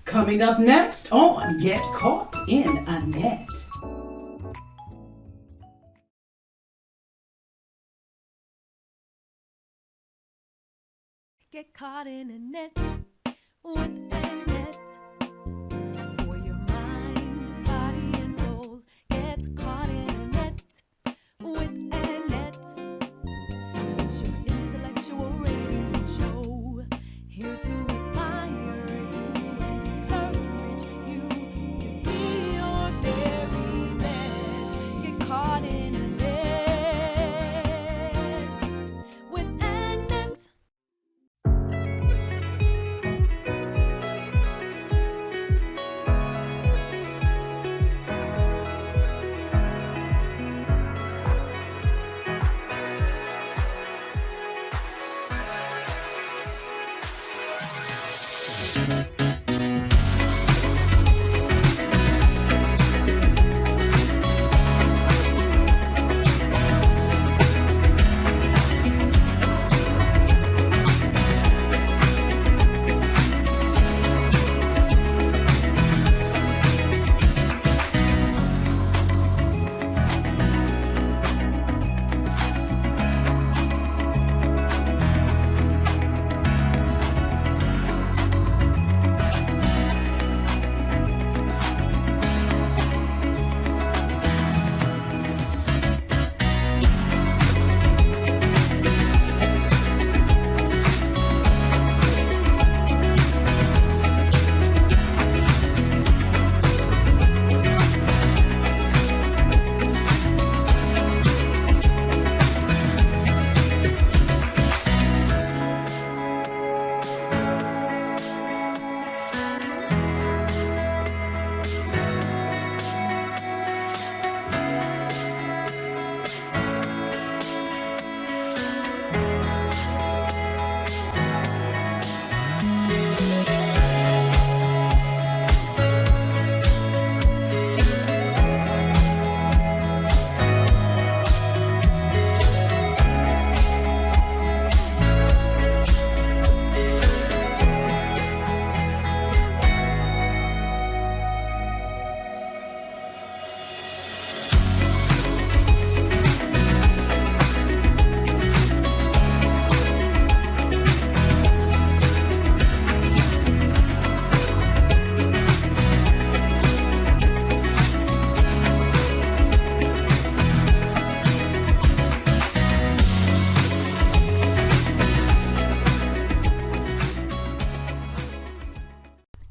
Coming up next on Get Caught in a Net. Get caught in a net with ANet. For your mind, body, and soul. Get caught in a net with ANet. It's your intellectual radio show, here to inspire you and encourage you to be your very best. Get caught in a net with ANet.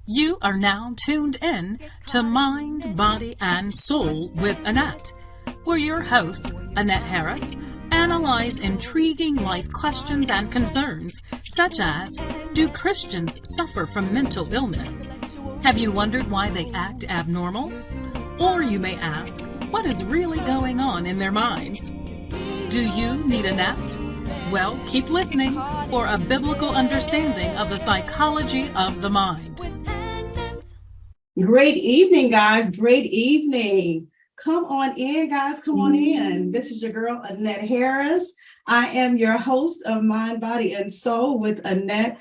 You are now tuned in to Mind, Body, and Soul with ANet, where your hosts, ANet Harris, analyze intriguing life questions and concerns, such as, do Christians suffer from mental illness? Have you wondered why they act abnormal? Or you may ask, what is really going on in their minds? Do you need a net? Well, keep listening for a biblical understanding of the psychology of the mind. Great evening, guys. Great evening. Come on in, guys. Come on in. This is your girl, ANet Harris. I am your host of Mind, Body, and Soul with ANet.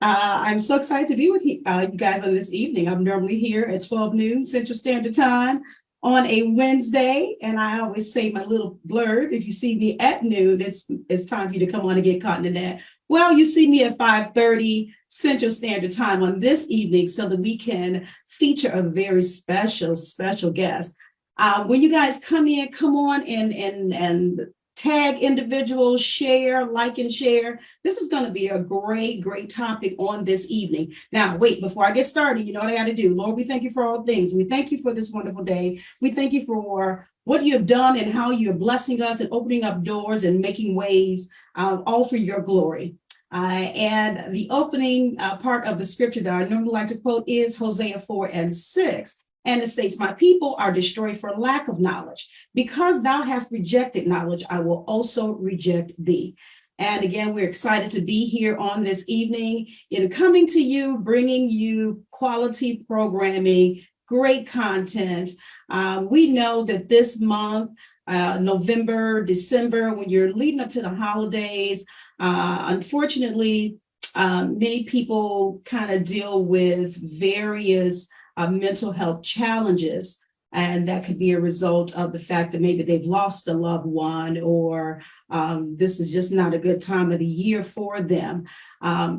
I'm so excited to be with you guys on this evening. I'm normally here at 12 noon Central Standard Time on a Wednesday, and I always say my little blurb. If you see me at noon, it's time for you to come on and get caught in the net. Well, you see me at 5:30 Central Standard Time on this evening so that we can feature a very special guest. When you guys come in, come on and tag individuals, share, like, and share. This is going to be a great topic on this evening. Now, wait, before I get started, you know what I got to do. Lord, we thank you for all things. We thank you for this wonderful day. We thank you for what you have done and how you're blessing us and opening up doors and making ways, all for your glory. And the opening part of the scripture that I normally like to quote is Hosea 4:6. And it states, my people are destroyed for lack of knowledge. Because thou hast rejected knowledge, I will also reject thee. And again, we're excited to be here on this evening, coming to you, bringing you quality programming, great content. We know that this month, November, December, when you're leading up to the holidays, unfortunately, Many people kind of deal with various mental health challenges, and that could be a result of the fact that maybe they've lost a loved one, or this is just not a good time of the year for them.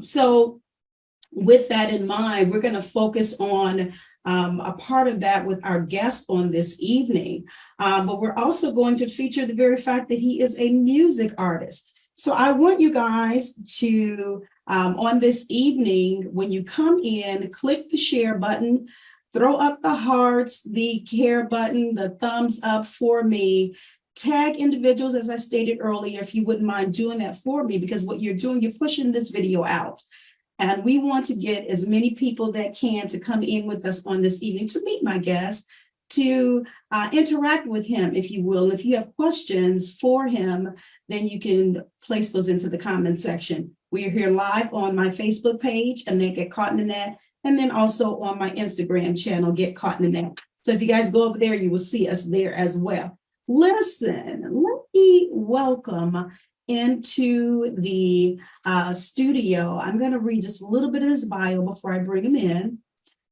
So with that in mind, we're going to focus on a part of that with our guest on this evening. But we're also going to feature the very fact that he is a music artist. So I want you guys to, on this evening, when you come in, click the share button, throw up the hearts, the care button, the thumbs up for me. Tag individuals, as I stated earlier, if you wouldn't mind doing that for me, because what you're doing, you're pushing this video out. And we want to get as many people that can to come in with us on this evening to meet my guest, to interact with him, if you will. If you have questions for him, then you can place those into the comment section. We are here live on my Facebook page, ANet GetCaughtInANet, and then also on my Instagram channel, GetCaughtInANet. So if you guys go over there, you will see us there as well. Listen, let me welcome into the studio. I'm going to read just a little bit of his bio before I bring him in.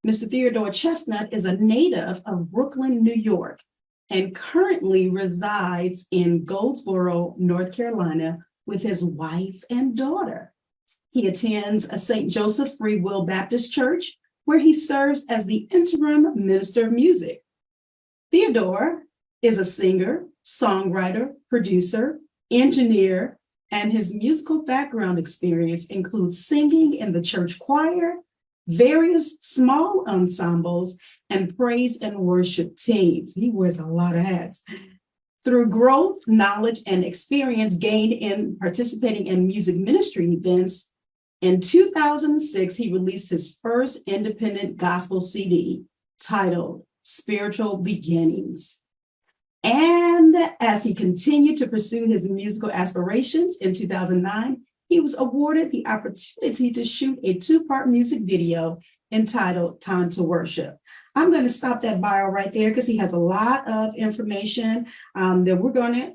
Mr. Theodore Chestnutt is a native of Brooklyn, New York, and currently resides in Goldsboro, North Carolina, with his wife and daughter. He attends a St. Joseph Free Will Baptist Church, where he serves as the interim minister of music. Theodore is a singer, songwriter, producer, engineer, and his musical background experience includes singing in the church choir, various small ensembles, and praise and worship teams. He wears a lot of hats. Through growth, knowledge, and experience gained in participating in music ministry events, in 2006, he released his first independent gospel CD titled Spiritual Beginnings. And as he continued to pursue his musical aspirations in 2009, he was awarded the opportunity to shoot a two-part music video entitled Time to Worship. I'm going to stop that bio right there because he has a lot of information that we're going to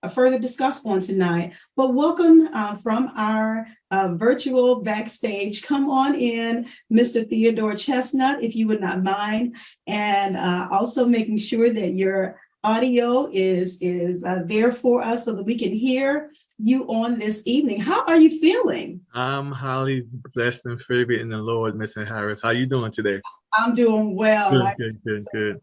further discuss on tonight. But welcome from our virtual backstage. Come on in, Mr. Theodore Chestnutt, if you would not mind, and also making sure that your audio is there for us so that we can hear you on this evening. How are you feeling? I'm highly blessed and favored in the Lord, Mr. Harris. How you doing today? I'm doing well. Good.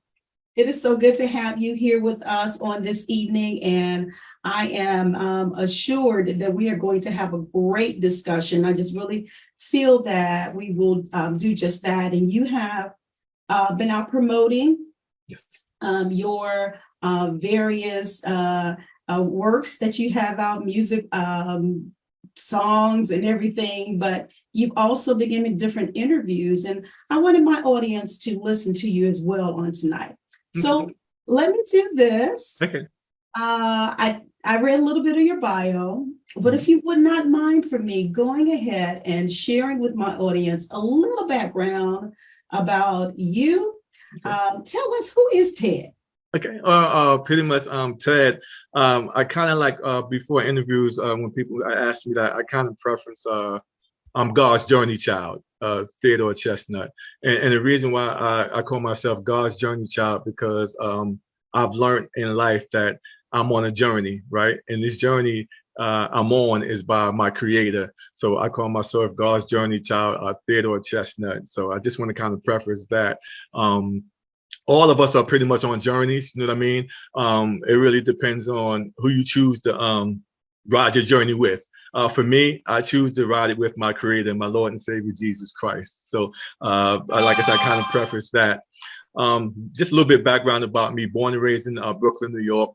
It is so good to have you here with us on this evening, and I am assured that we are going to have a great discussion. I just really feel that we will do just that. And you have been out promoting your various works that you have out, music, songs and everything, but you've also been giving different interviews, and I wanted my audience to listen to you as well on tonight. So let me do this. Okay. I read a little bit of your bio, but if you would not mind for me going ahead and sharing with my audience a little background about you. Tell us, who is Ted? Okay. Pretty much, Ted. I kind of like before interviews, when people ask me that, I kind of preference I'm God's journey child, Theodore Chestnutt, and the reason why I call myself God's journey child because I've learned in life that I'm on a journey, right? And this journey I'm on is by my Creator. So I call myself God's journey child, Theodore Chestnutt. So I just want to kind of preface that. All of us are pretty much on journeys, you know what I mean? It really depends on who you choose to ride your journey with. For me, I choose to ride it with my Creator, my Lord and Savior, Jesus Christ. So like I said, I kind of preface that. Just a little bit background about me. Born and raised in Brooklyn, New York.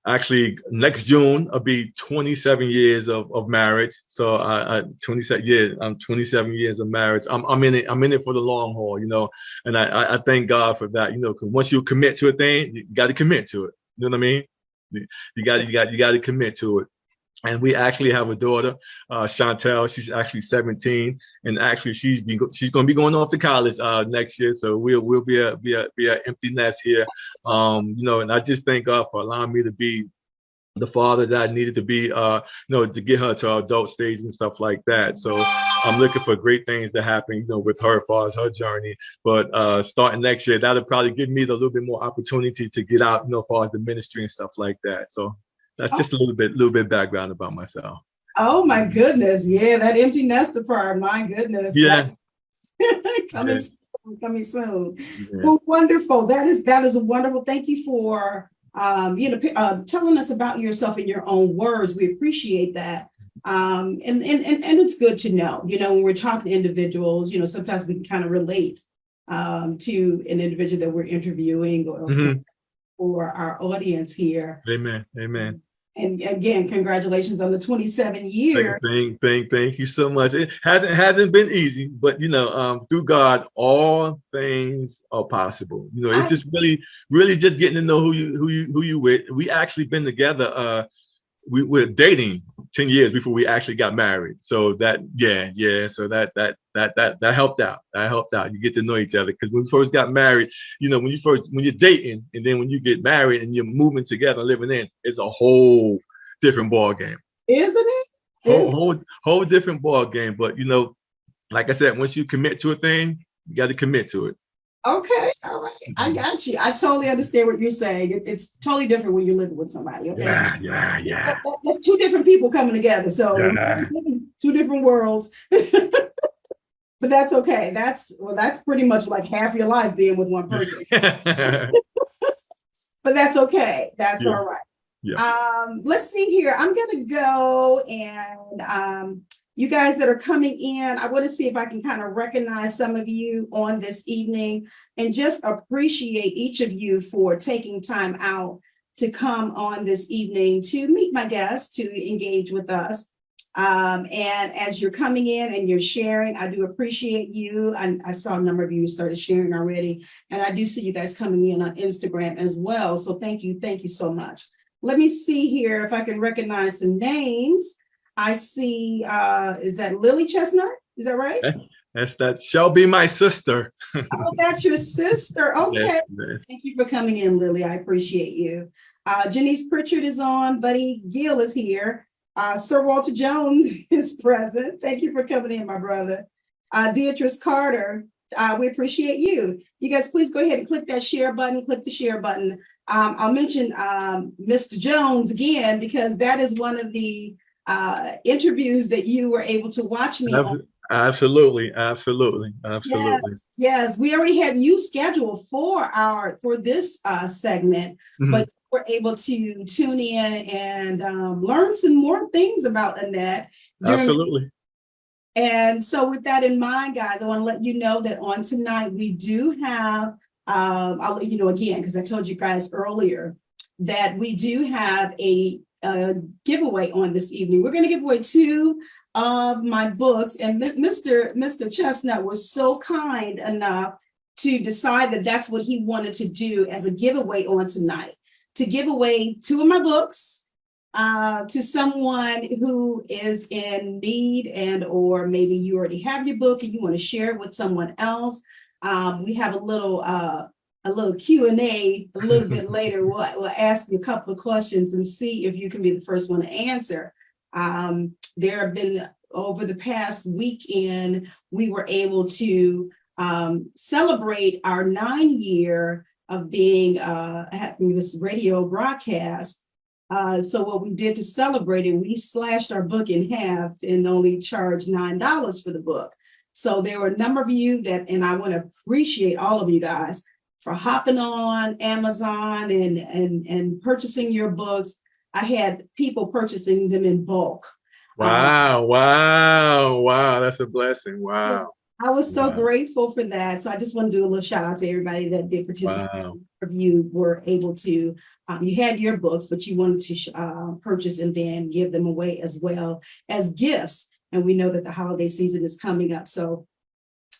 Actually, next June, I'll be 27 years of marriage. So 27 years, I'm 27 years of marriage. I'm in it for the long haul, you know, and I thank God for that, you know, because once you commit to a thing, you got to commit to it. You know what I mean? You got to commit to it. And we actually have a daughter, Chantel. She's actually 17, and actually she's going to be going off to college next year. So we'll be a empty nest here, you know. And I just thank God for allowing me to be the father that I needed to be, to get her to her adult stage and stuff like that. So I'm looking for great things to happen, with her as far as her journey. But starting next year, that'll probably give me a little bit more opportunity to get out, as far as the ministry and stuff like that. So that's just a little bit background about myself. Oh my goodness. Yeah, that empty nester part. My goodness. Yeah. Coming soon. Yeah. Well, wonderful. That is a wonderful. Thank you for telling us about yourself in your own words. We appreciate that. And it's good to know, when we're talking to individuals, sometimes we can kind of relate to an individual that we're interviewing or our audience here. Amen. Amen. And again, congratulations on the 27 year. Thank you so much. It hasn't been easy, but through God, all things are possible. It's just really just getting to know who you with. We actually been together. We were dating 10 years before we actually got married. So that so that helped out. That helped out. You get to know each other, because when we first got married, when you're dating, and then when you get married and you're moving together, living in, it's a whole different ball game. Isn't it? Whole different ball game. But like I said, once you commit to a thing, you got to commit to it. Okay, all right. I got you. I totally understand what you're saying. It's totally different when you're living with somebody. Okay. Yeah. That's two different people coming together. So two different worlds. But that's okay. That's pretty much like half your life being with one person. But that's okay. That's all right. Yeah. Let's see here. I'm gonna go and you guys that are coming in, I want to see if I can kind of recognize some of you on this evening and just appreciate each of you for taking time out to come on this evening to meet my guests, to engage with us. And as you're coming in and you're sharing, I do appreciate you. I saw a number of you started sharing already, and I do see you guys coming in on Instagram as well. So thank you so much. Let me see here if I can recognize some names. I see, is that Lily Chestnutt? Is that right? That shall be my sister. Oh, that's your sister. Okay. Yes. Thank you for coming in, Lily. I appreciate you. Janice Pritchard is on. Buddy Gill is here. Sir Walter Jones is present. Thank you for coming in, my brother. Beatrice Carter, we appreciate you. You guys, please go ahead and click that share button. Click the share button. I'll mention Mr. Jones again, because that is one of the interviews that you were able to watch me on. Absolutely. Yes. We already had you scheduled for this segment, but we're able to tune in and learn some more things about ANet. Absolutely. And so with that in mind, guys, I want to let you know that on tonight we do have, I'll let you know again, because I told you guys earlier that we do have a giveaway on this evening. We're going to give away 2 of my books, and Mr. Chestnutt was so kind enough to decide that that's what he wanted to do as a giveaway on tonight, to give away 2 of my books to someone who is in need, and or maybe you already have your book and you want to share it with someone else. We have a little Q&A a little bit later. We'll ask you a couple of questions and see if you can be the first one to answer. There have been, over the past weekend, we were able to celebrate our 9-year of being having this radio broadcast. So what we did to celebrate it, we slashed our book in half and only charged $9 for the book. So there were a number of you that, and I want to appreciate all of you guys for hopping on Amazon and purchasing your books. I had people purchasing them in bulk. Wow. That's a blessing. Wow. I was so grateful for that. So I just want to do a little shout out to everybody that did participate. Wow. If you were able to, you had your books, but you wanted to purchase and then give them away as well as gifts. And we know that the holiday season is coming up. So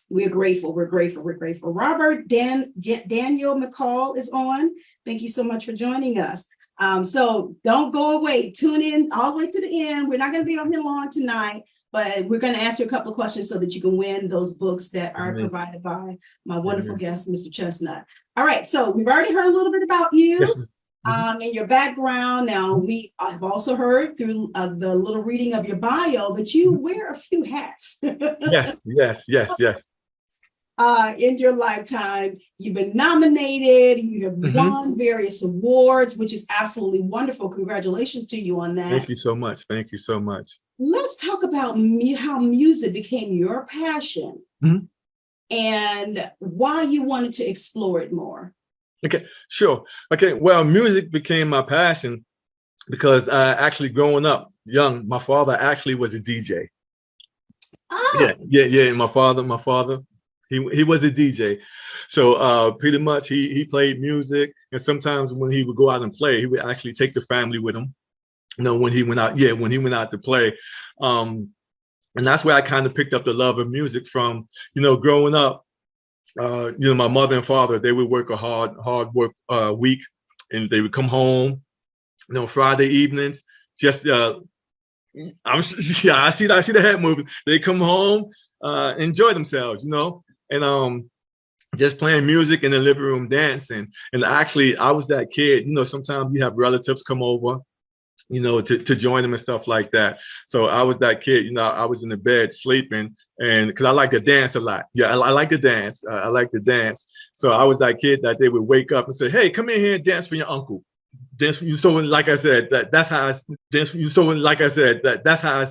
we're grateful. Robert Daniel McCall is on. Thank you so much for joining us. So don't go away. Tune in all the way to the end. We're not going to be on here long tonight, but we're going to ask you a couple of questions so that you can win those books that are provided by my wonderful guest, Mr. Chestnutt. All right. So we've already heard a little bit about you. In your background. Now, I've also heard through the little reading of your bio that you wear a few hats. Yes. In your lifetime, you've been nominated, you have won various awards, which is absolutely wonderful. Congratulations to you on that. Thank you so much. Thank you so much. Let's talk about how music became your passion and why you wanted to explore it more. Okay, sure. Okay, well, music became my passion because actually growing up young, my father actually was a DJ. Yeah. My father, he was a DJ. So pretty much he played music, and sometimes when he would go out and play, he would actually take the family with him. When he went out, to play. And that's where I kind of picked up the love of music from, growing up. My mother and father, they would work a hard work week, and they would come home, Friday evenings, just I see the head moving. They come home, enjoy themselves, and just playing music in the living room, dancing. And actually, I was that kid. Sometimes you have relatives come over, to join them and stuff like that. So I was that kid, I was in the bed sleeping, and because I like to dance a lot. Yeah, I like to dance. I like to dance. So I was that kid that they would wake up and say, "Hey, come in here and dance for your uncle." Dance for you. So like I said, that's how I dance for you. So like I said, that's how I,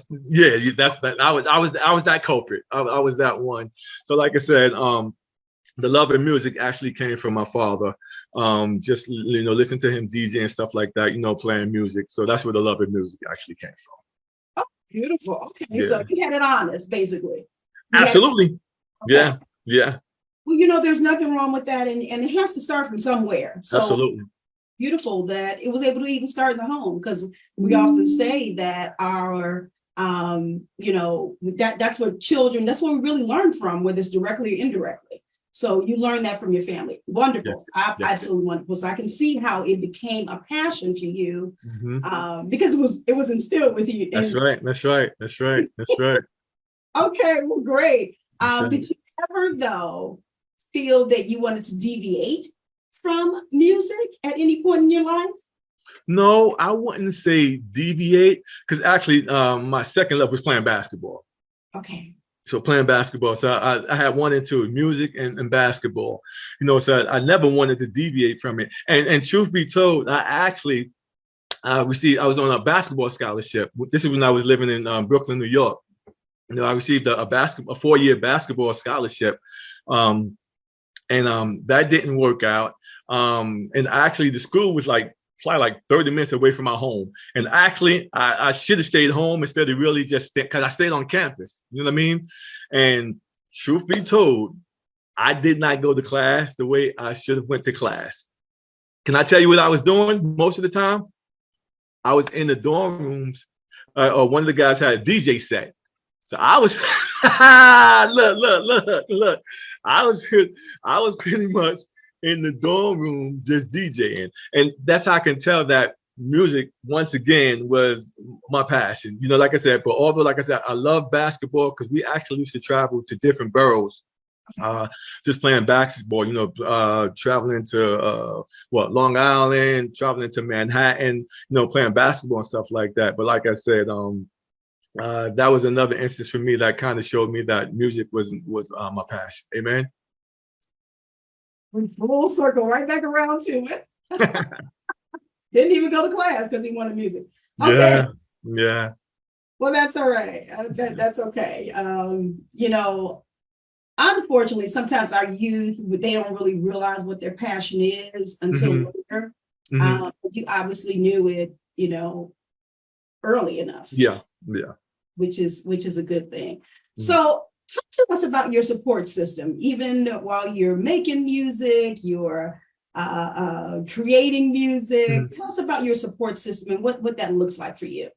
that's that. I was that culprit. I was that one. So like I said, the love of music actually came from my father. Just listen to him DJ and stuff like that, playing music. So that's where the love of music actually came from. Oh, beautiful. Okay, Yeah. So you had it honest, basically. Absolutely. Okay. Yeah. Well, there's nothing wrong with that, and it has to start from somewhere. So Absolutely. beautiful that it was able to even start in the home, because we often say that our that's what children, that's what we really learn from, whether it's directly or indirectly. So you learn that from your family. Wonderful. Yes. Absolutely wonderful. So I can see how it became a passion for you, because it was instilled with you. That's right. Okay, well, great. Right. Did you ever, though, feel that you wanted to deviate from music at any point in your life? No, I wouldn't say deviate, because actually my second love was playing basketball. Okay. So playing basketball. So I had one and two, music and basketball. So I never wanted to deviate from it. And truth be told, I was on a basketball scholarship. This is when I was living in Brooklyn, New York. I received a 4-year basketball scholarship. And that didn't work out. And actually the school was probably like 30 minutes away from my home. And actually, I should have stayed home instead of really just because I stayed on campus. You know what I mean? And truth be told, I did not go to class the way I should have went to class. Can I tell you what I was doing most of the time? I was in the dorm rooms, or one of the guys had a DJ set. So I was, look. I was pretty much in the dorm room just DJing. And that's how I can tell that music, once again, was my passion. Like I said, but although, like I said, I love basketball because we actually used to travel to different boroughs, just playing basketball, traveling to Long Island, traveling to Manhattan, playing basketball and stuff like that. But like I said, that was another instance for me that kind of showed me that music was my passion. Amen. Full circle, right back around to it. Didn't even go to class because he wanted music. Okay. Yeah. Well, that's all right. That's okay. Unfortunately, sometimes our youth, they don't really realize what their passion is until later. You obviously knew it, early enough. Yeah. Which is a good thing. So talk to us about your support system. Even while you're making music, you're creating music. Tell us about your support system and what that looks like for you.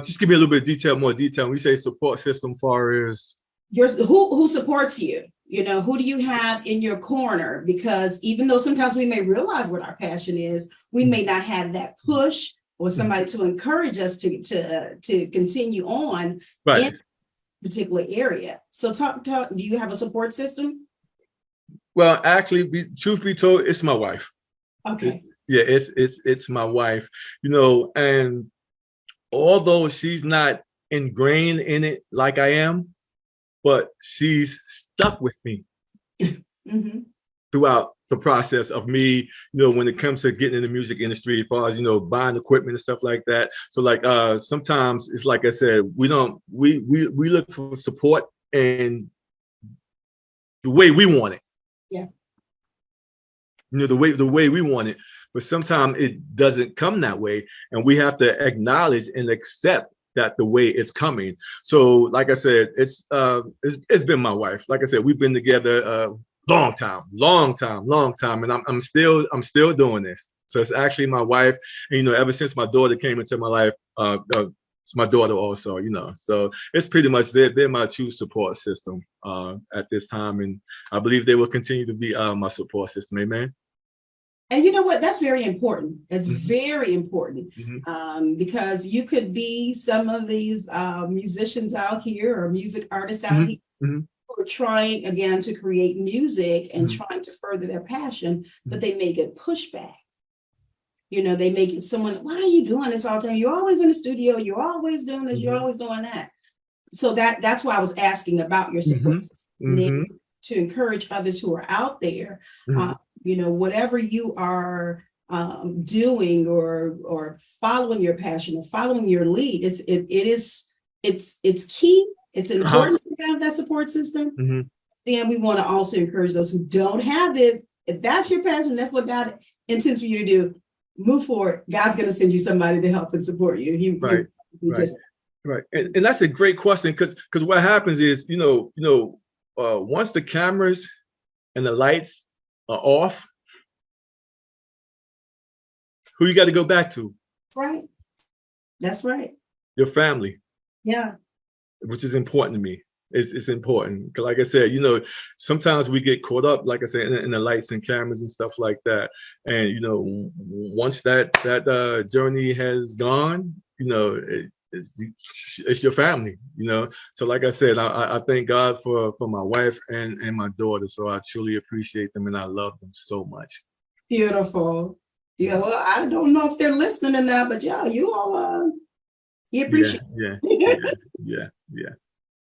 Just give me a little bit of more detail. When we say support system, far as who supports you? Who do you have in your corner? Because even though sometimes we may realize what our passion is, we may not have that push or somebody to encourage us to continue on in a particular area. So talk, do you have a support system? Well, actually, truth be told, it's my wife. Okay. Yeah, it's my wife, and although she's not ingrained in it like I am, but she's stuck with me Mhm. throughout the process of me, when it comes to getting in the music industry, as far as, buying equipment and stuff like that. So like sometimes it's like I said, we look for support in the way we want it. Yeah. The way we want it. But sometimes it doesn't come that way. And we have to acknowledge and accept that the way it's coming. So like I said, it's been my wife. Like I said, we've been together long time, and I'm still doing this. So it's actually my wife, and ever since my daughter came into my life, it's my daughter also, so it's pretty much they're my true support system at this time, and I believe they will continue to be my support system. Amen. And you know what? That's very important. That's Mhm. very important Mhm. because you could be some of these musicians out here or music artists out Mhm. here Mhm. who are trying again to create music and Mhm. trying to further their passion, but Mhm. they may get pushback. They make it someone, why are you doing this all the time? You're always in the studio. You're always doing this. You're Mhm. always doing that. So that's why I was asking about your support Mhm. system. And then Mhm. to encourage others who are out there, Mhm. whatever you are doing or following your passion or following your lead, it's key. It's Uh-huh. important to have that support system. Mhm. Then we want to also encourage those who don't have it. If that's your passion, that's what God intends for you to do. Move forward. God's going to send you somebody to help and support you. Right. He Right. just Right. And that's a great question because what happens is, once the cameras and the lights are off, who you got to go back to? right. That's right. Your family, Yeah. which is important to me. It's important because, like I said, sometimes we get caught up, like I said, in the lights and cameras and stuff like that. And once that journey has gone, it's your family. So like I said, I thank God for my wife and my daughter. So I truly appreciate them and I love them so much. Beautiful. Yeah. Well, I don't know if they're listening or not, but yeah, you all you appreciate. Yeah.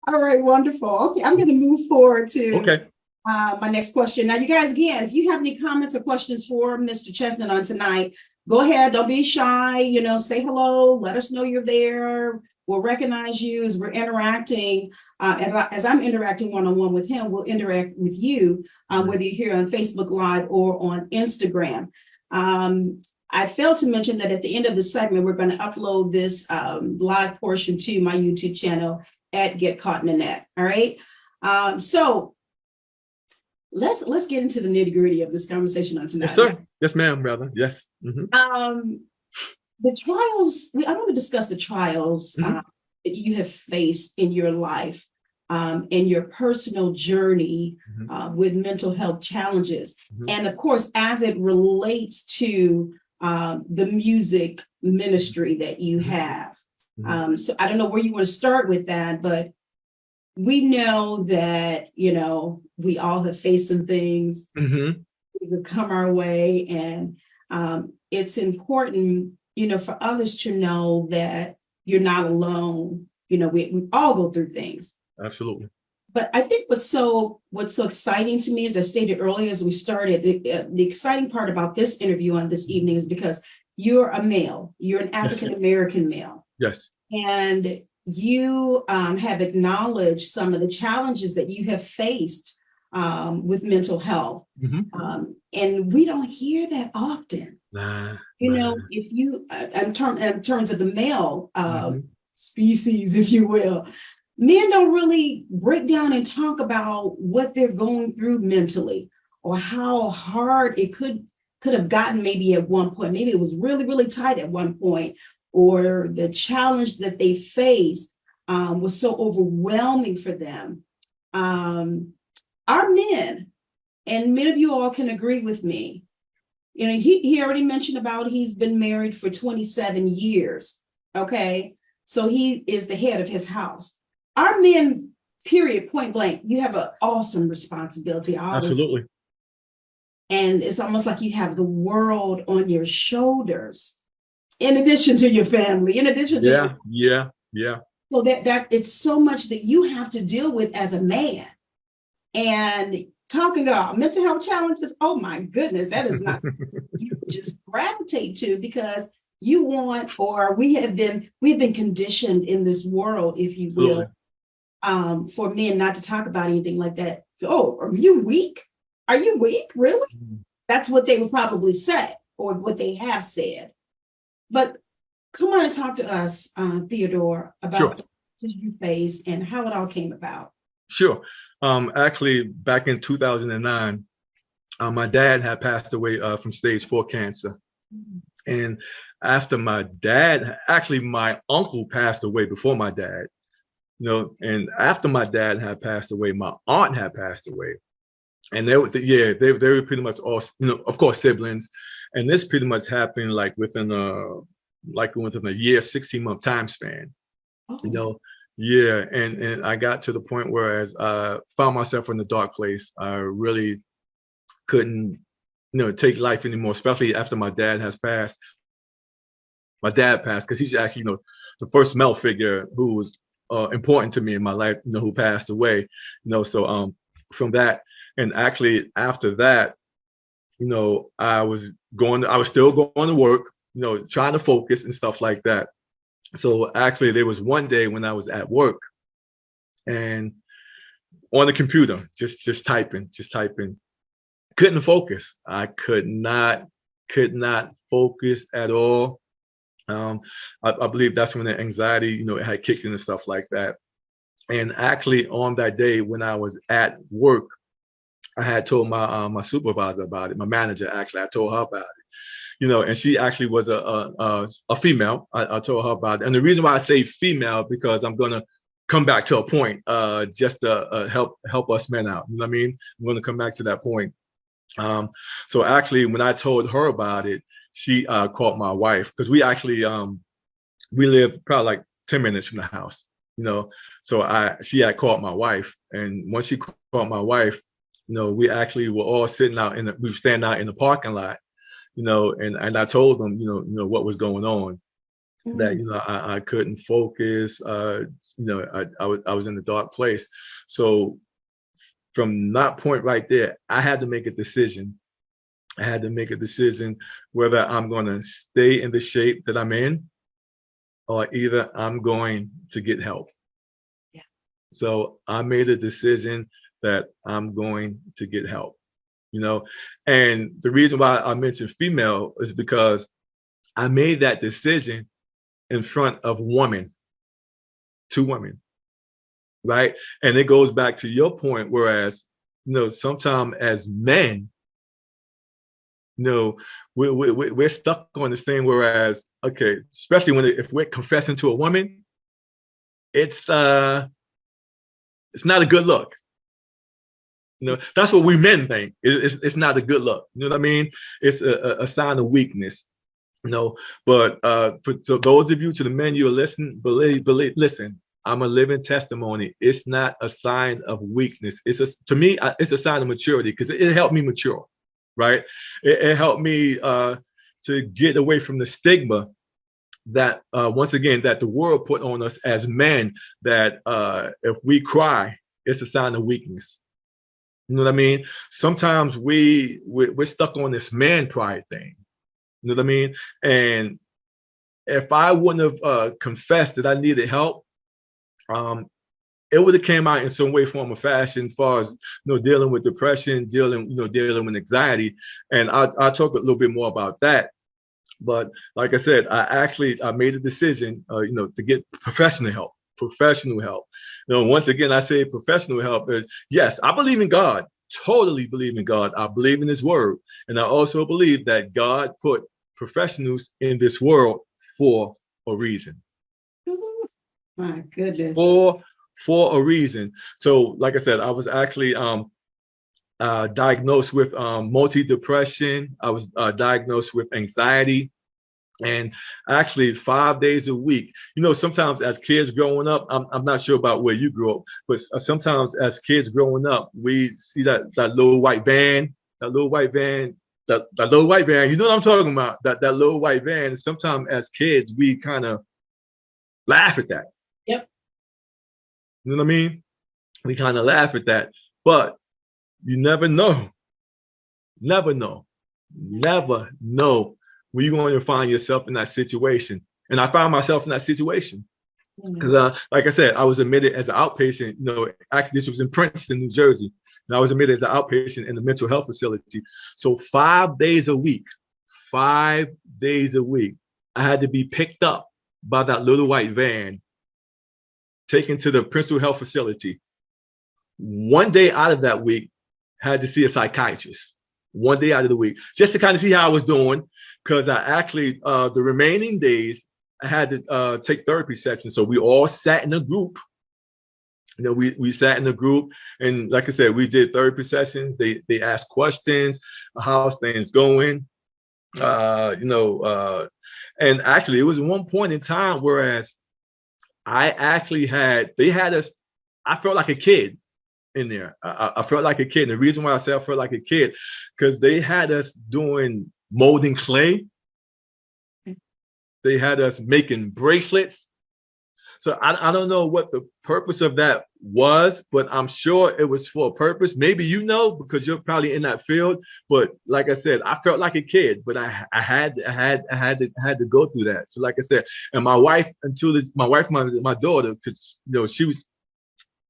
All right, wonderful. Okay, I'm going to move forward to Okay. my next question. Now, you guys, again, if you have any comments or questions for Mr. Chestnutt on tonight, go ahead. Don't be shy. Say hello. Let us know you're there. We'll recognize you as we're interacting. As I'm interacting one-on-one with him, we'll interact with you, whether you're here on Facebook Live or on Instagram. I failed to mention that at the end of the segment, we're going to upload this live portion to my YouTube channel at GetCaughtInANet. All right. So let's get into the nitty-gritty of this conversation on tonight. Yes, sir. Yes, ma'am, brother. Yes. Mm-hmm. The trials, I want to discuss the trials Mhm. that you have faced in your life and your personal journey with mental health challenges. Mhm. And of course, as it relates to the music ministry that you have. So I don't know where you want to start with that, but we know that, we all have faced some things Mm-hmm. that have come our way. And it's important, for others to know that you're not alone. We all go through things. Absolutely. But I think what's so exciting to me, as I stated earlier, as we started, the exciting part about this interview on this evening is because you're a male, you're an African-American male. Yes. And you have acknowledged some of the challenges that you have faced with mental health. Mm-hmm. And we don't hear that often. If you, in terms of the male species, if you will, men don't really break down and talk about what they're going through mentally or how hard it could have gotten maybe at one point. Maybe it was really, really tight at one point, or the challenge that they faced was so overwhelming for them. Our men, and many of you all can agree with me, he already mentioned about he's been married for 27 years. Okay. So he is the head of his house. Our men, period, point blank, you have an awesome responsibility. Absolutely. And it's almost like you have the world on your shoulders, in addition to your family, in addition to your, yeah. so that it's so much that you have to deal with as a man. And talking about mental health challenges, oh my goodness, that is not you just gravitate to, because you want, or we've been conditioned in this world, if you will, for men not to talk about anything like that. Oh, are you weak? Are you weak? Really? That's what they would probably say, or what they have said. But come on and talk to us, Theodore, about the you faced and how it all came about. Sure. Actually, back in 2009, my dad had passed away from stage 4 cancer. And after my dad, actually, my uncle passed away before my dad. And after my dad had passed away, my aunt had passed away. And they were pretty much all, of course, siblings. And this pretty much happened like within a year, 16-month time span. Yeah. And I got to the point where as I found myself in a dark place. I really couldn't, take life anymore, especially after my dad has passed. My dad passed because he's actually, the first male figure who was important to me in my life, who passed away. So from that, and actually after that, I was still going to work, trying to focus and stuff like that. So actually there was one day when I was at work and on the computer, just typing, couldn't focus. I could not focus at all. I believe that's when the anxiety, it had kicked in and stuff like that. And actually on that day when I was at work, I had told my supervisor about it, my manager, actually, I told her about it, and she actually was a female. I told her about it. And the reason why I say female, because I'm going to come back to a point just to help us men out. You know what I mean? I'm going to come back to that point. So actually, when I told her about it, she called my wife, because we actually we live probably like 10 minutes from the house, so she had called my wife, and once she called my wife, we actually were all sitting out we were standing out in the parking lot, and I told them, what was going on, that I couldn't focus, I was in a dark place. So from that point right there, I had to make a decision. Whether I'm going to stay in the shape that I'm in, or either I'm going to get help. Yeah. So I made a decision that I'm going to get help, and the reason why I mentioned female is because I made that decision in front of two women, right? And it goes back to your point, whereas, sometimes as men, we're stuck on this thing, whereas, okay, especially if we're confessing to a woman, it's not a good look. That's what we men think. It's not a good look. You know what I mean? It's a sign of weakness. But for those of you, to the men you are listening, listen. I'm a living testimony. It's not a sign of weakness. To me, it's a sign of maturity, because it helped me mature, right? It helped me to get away from the stigma that once again that the world put on us as men, that if we cry, it's a sign of weakness. You know what I mean? Sometimes we're stuck on this man pride thing. You know what I mean? And if I wouldn't have confessed that I needed help, it would have came out in some way, form, or fashion, as far as dealing with depression, dealing with anxiety. And I'll talk a little bit more about that. But like I said, I made a decision, to get professional help. Once again, I say professional help is, yes, I believe in God, totally believe in God. I believe in His word. And I also believe that God put professionals in this world for a reason. My goodness. For a reason. So like I said, I was actually diagnosed with multi-depression. I was diagnosed with anxiety. And actually 5 days a week, sometimes as kids growing up, I'm not sure about where you grew up, but sometimes as kids growing up, we see that little white van, that little white van, that little white van, you know what I'm talking about, that little white van. Sometimes as kids, we kind of laugh at that. Yep. You know what I mean? We kind of laugh at that, but you never know. Never know. Never know when you're going to find yourself in that situation. And I found myself in that situation. Because, like I said, I was admitted as an outpatient. You know, actually, this was in Princeton, New Jersey, and I was admitted as an outpatient in the mental health facility. So 5 days a week, I had to be picked up by that little white van, taken to the Princeton Health Facility. One day out of that week, had to see a psychiatrist. One day out of the week, just to kind of see how I was doing, because I actually, the remaining days, I had to take therapy sessions. So we all sat in a group. You know, we sat in a group, and like I said, we did therapy sessions. They asked questions, how's things going, you know, and actually it was one point in time, whereas I actually they had us, I felt like a kid in there. I felt like a kid. And the reason why I say I felt like a kid, because they had us doing molding clay. They had us making bracelets. So I don't know what the purpose of that was, but I'm sure it was for a purpose. Maybe you know, because you're probably in that field. But like I said, I felt like a kid, but I had to go through that. So like I said, and my wife, my daughter, because you know she was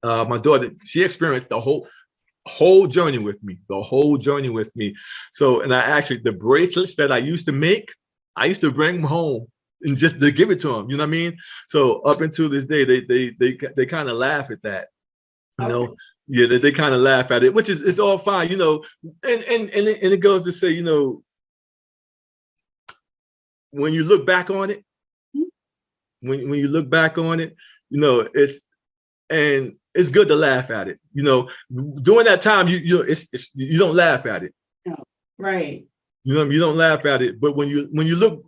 my daughter, she experienced the whole journey with me, So, and I actually, the bracelets that I used to make, I used to bring them home and just to give it to them, you know what I mean? So up until this day, they kind of laugh at that, you know? Yeah, they kind of laugh at it, which is, it's all fine, you know? And it goes to say, you know, when you look back on it, when you look back on it, you know, it's good to laugh at it. You know, during that time, you don't laugh at it. No. Right. You know, you don't laugh at it. But when you look,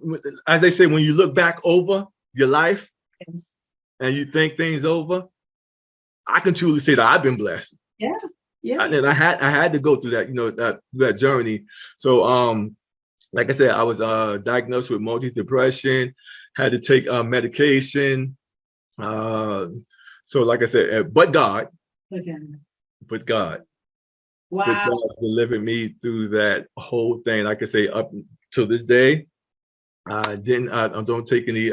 as they say, when you look back over your life, yes, and you think things over, I can truly say that I've been blessed. Yeah. Yeah. And I had to go through that, you know, that journey. So like I said, I was diagnosed with multiple depression, had to take medication. So like I said, but God. Wow. But God delivered me through that whole thing. Like I say, up to this day, I don't take any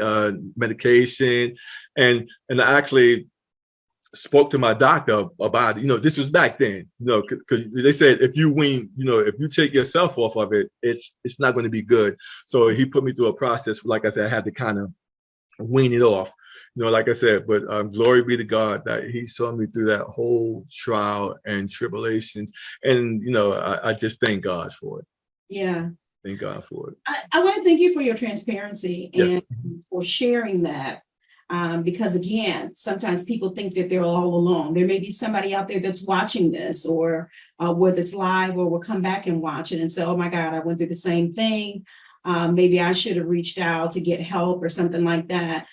medication, and I actually spoke to my doctor about it. You know, this was back then. You know, because they said if you take yourself off of it, it's not going to be good. So he put me through a process. Like I said, I had to kind of wean it off. You know, like I said, but glory be to God that he saw me through that whole trial and tribulations. And, you know, I just thank God for it. Yeah. Thank God for it. I want to thank you for your transparency Yes. and for sharing that. Because again, sometimes people think that they're all alone. There may be somebody out there that's watching this, or whether it's live or will come back and watch it and say, oh my God, I went through the same thing. Maybe I should have reached out to get help or something like that.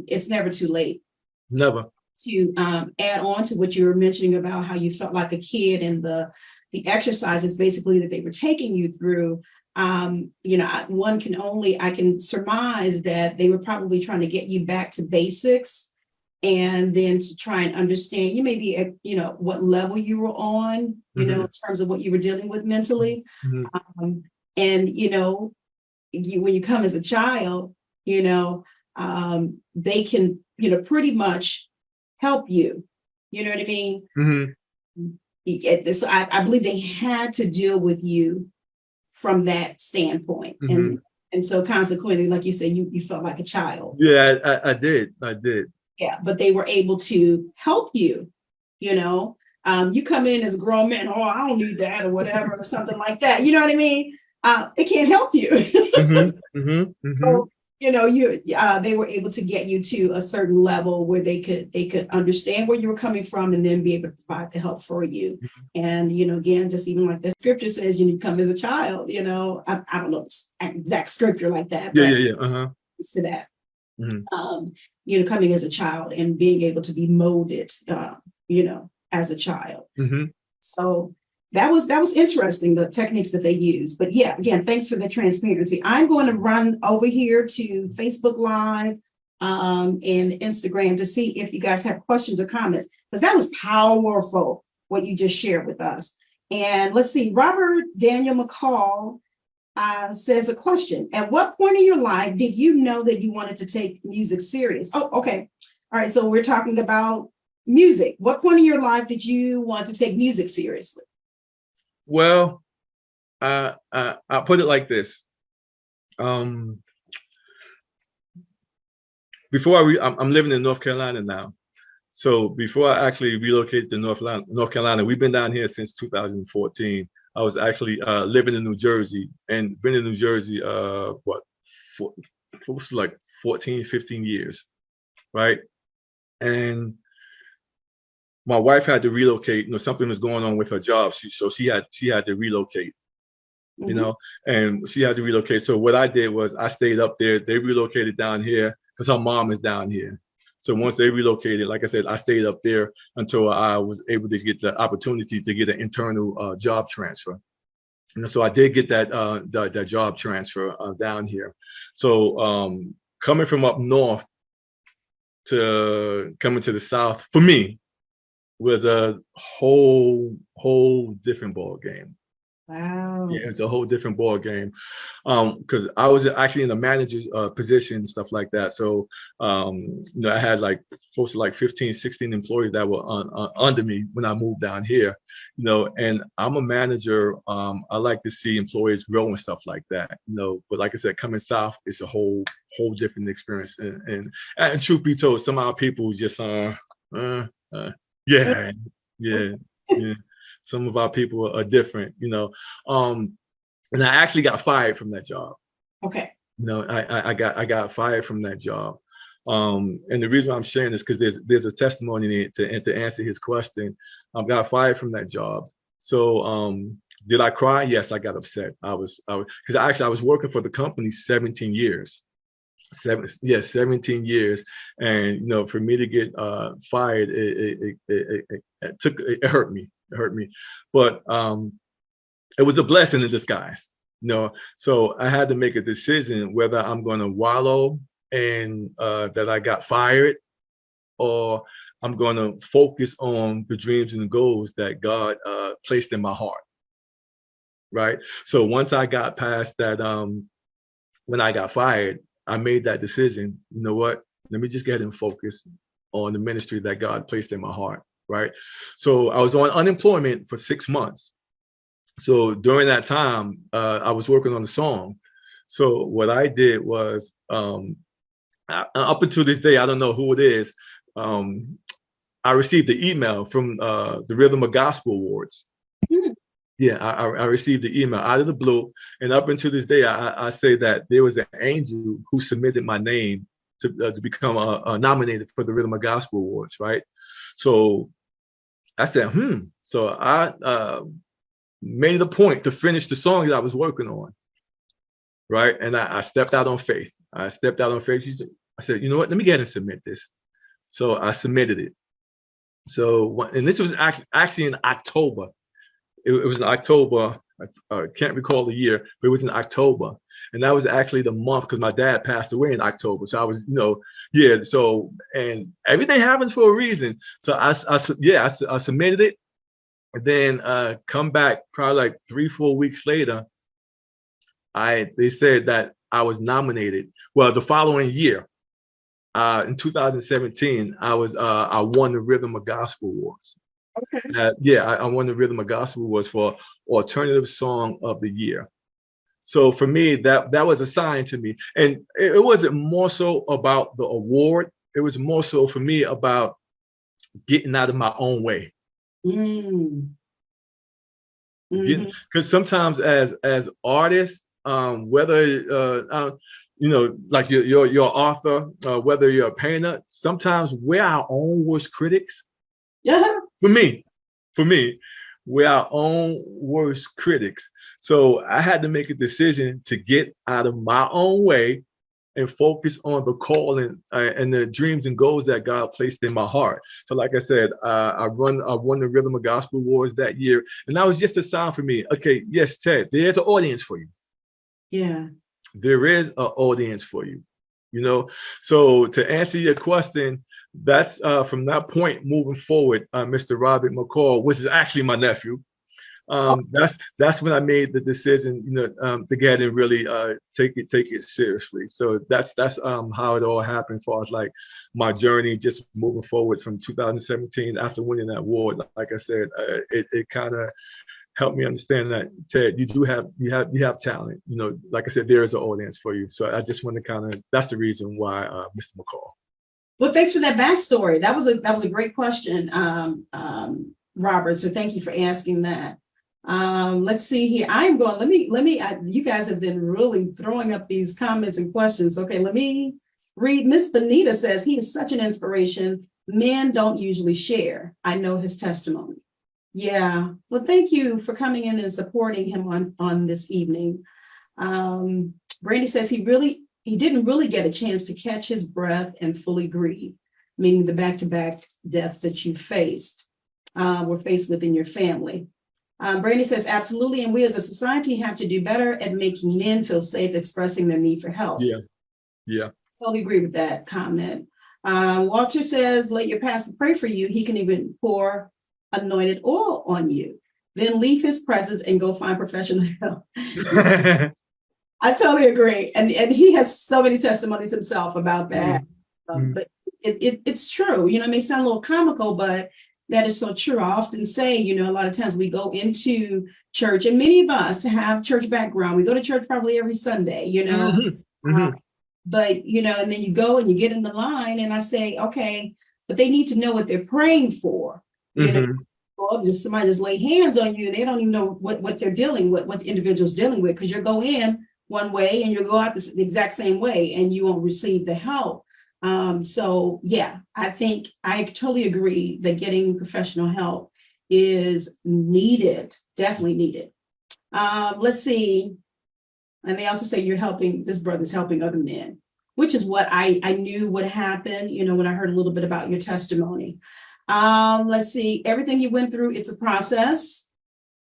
It's never too late. Never. To add on to what you were mentioning about how you felt like a kid, and the exercises basically that they were taking you through, you know, I can surmise that they were probably trying to get you back to basics, and then to try and understand you maybe at, you know, what level you were on, you know, in terms of what you were dealing with mentally. And, you know, when you come as a child, you know, they can, you know, pretty much help you. You know what I mean? So I believe they had to deal with you from that standpoint. And so consequently, like you said, you felt like a child. Yeah, I did. Yeah, but they were able to help you, you know. You come in as a grown man, oh, I don't need that or whatever, or something like that. You know what I mean? It can't help you. So, you know, they were able to get you to a certain level where they could understand where you were coming from, and then be able to provide the help for you. And, you know, again, just even like the scripture says, you come as a child, you know, I don't know exact scripture like that. Yeah. To that, you know, coming as a child and being able to be molded, you know, as a child. So, that was interesting, the techniques that they use. But yeah, again, thanks for the transparency. I'm going to run over here to Facebook Live and Instagram to see if you guys have questions or comments, because that was powerful what you just shared with us. And let's see, Robert Daniel McCall says a question. At what point in your life did you know that you wanted to take music serious? Oh, okay. All right. So we're talking about music. What point in your life did you want to take music seriously? Well, I'll put it like this. Before I'm living in North Carolina now. So before I actually relocated to North Carolina, we've been down here since 2014. I was actually living in New Jersey and been in New Jersey, close to like 14, 15 years, right? And my wife had to relocate. You know, something was going on with her job. So she had to relocate. Mm-hmm. You know, and she had to relocate. So what I did was I stayed up there. They relocated down here because her mom is down here. So once they relocated, like I said, I stayed up there until I was able to get the opportunity to get an internal job transfer. And so I did get that job transfer down here. So coming from up north to coming to the south for me was a whole different ball game. Wow. Yeah, it's a whole different ball game. Because I was actually in a manager's position, stuff like that. So, you know, I had like close to like 15, 16 employees that were under me when I moved down here, you know, and I'm a manager. I like to see employees grow and stuff like that, you know, but like I said, coming south, it's a whole different experience. And truth be told, some of our people just, yeah. Some of our people are different, you know. And I actually got fired from that job. Okay. You know, I got fired from that job. And the reason why I'm sharing this because there's a testimony to answer his question. I got fired from that job. So did I cry? Yes, I got upset. I was because actually I was working for the company 17 years. 17 years, and you know, for me to get fired, it hurt me. It hurt me, but it was a blessing in disguise. You know, so I had to make a decision whether I'm going to wallow in that I got fired, or I'm going to focus on the dreams and the goals that God placed in my heart. Right. So once I got past that, when I got fired, I made that decision. You know what? Let me just get and focus on the ministry that God placed in my heart. Right. So I was on unemployment for 6 months. So during that time, I was working on the song. So what I did was, up until this day, I don't know who it is. I received the email from the Rhythm of Gospel Awards. Yeah, I received the email out of the blue, and up until this day, I say that there was an angel who submitted my name to become nominated for the Rhythm of Gospel Awards, right? So I said, So I made it a point to finish the song that I was working on, right? And I stepped out on faith. I stepped out on faith. I said, you know what? Let me get and submit this. So I submitted it. So, and this was actually in October. It was in October. I can't recall the year, but it was in October. And that was actually the month because my dad passed away in October. So I was, you know, yeah. So, and everything happens for a reason. So I submitted it. And then come back probably like 3-4 weeks later, they said that I was nominated. Well, the following year, in 2017, I won the Rhythm of Gospel Awards. Okay. I won the Rhythm of Gospel Awards for Alternative Song of the Year. So for me, that was a sign to me, and it wasn't more so about the award. It was more so for me about getting out of my own way. Because sometimes as artists, whether you know, like you're author, whether you're a painter, sometimes we're our own worst critics. Yeah. For me, we're our own worst critics. So I had to make a decision to get out of my own way and focus on the calling and the dreams and goals that God placed in my heart. So like I said, I won the Rhythm of Gospel Awards that year. And that was just a sign for me. Okay, yes, Ted, there's an audience for you. Yeah. There is an audience for you, you know? So to answer your question, that's from that point moving forward, Mr. Robert McCall, which is actually my nephew. That's when I made the decision, to get and really take it seriously. So that's how it all happened, as far as like my journey, just moving forward from 2017 after winning that award. Like I said, it kind of helped me understand that, Ted, you have talent. Like I said, there is an audience for you. So I just want to that's the reason why, Mr. McCall. Well, thanks for that backstory. That was a great question, Robert. So thank you for asking that. Let's see here. Let me, you guys have been really throwing up these comments and questions. Okay, let me read. Miss Benita says, he is such an inspiration. Men don't usually share. I know his testimony. Yeah. Well, thank you for coming in and supporting him on this evening. Brandy says he didn't really get a chance to catch his breath and fully grieve, meaning the back-to-back deaths that you were faced with in your family. Brandy says, absolutely. And we as a society have to do better at making men feel safe expressing their need for help. Yeah. Totally agree with that comment. Walter says, let your pastor pray for you. He can even pour anointed oil on you. Then leave his presence and go find professional help. I totally agree. And he has so many testimonies himself about that. But it's true. It may sound a little comical, but that is so true. I often say, a lot of times we go into church, and many of us have church background. We go to church probably every Sunday, but, and then you go and you get in the line, and I say, okay, but they need to know what they're praying for. Well, somebody just laid hands on you, and they don't even know what they're dealing with, what the individual's dealing with, because you'll go in one way and you'll go out the exact same way, and you won't receive the help. So yeah, I think I totally agree that getting professional help is needed, definitely needed. Let's see. And they also say this brother's helping other men, which is what I knew would happen, when I heard a little bit about your testimony. Let's see, everything you went through, it's a process.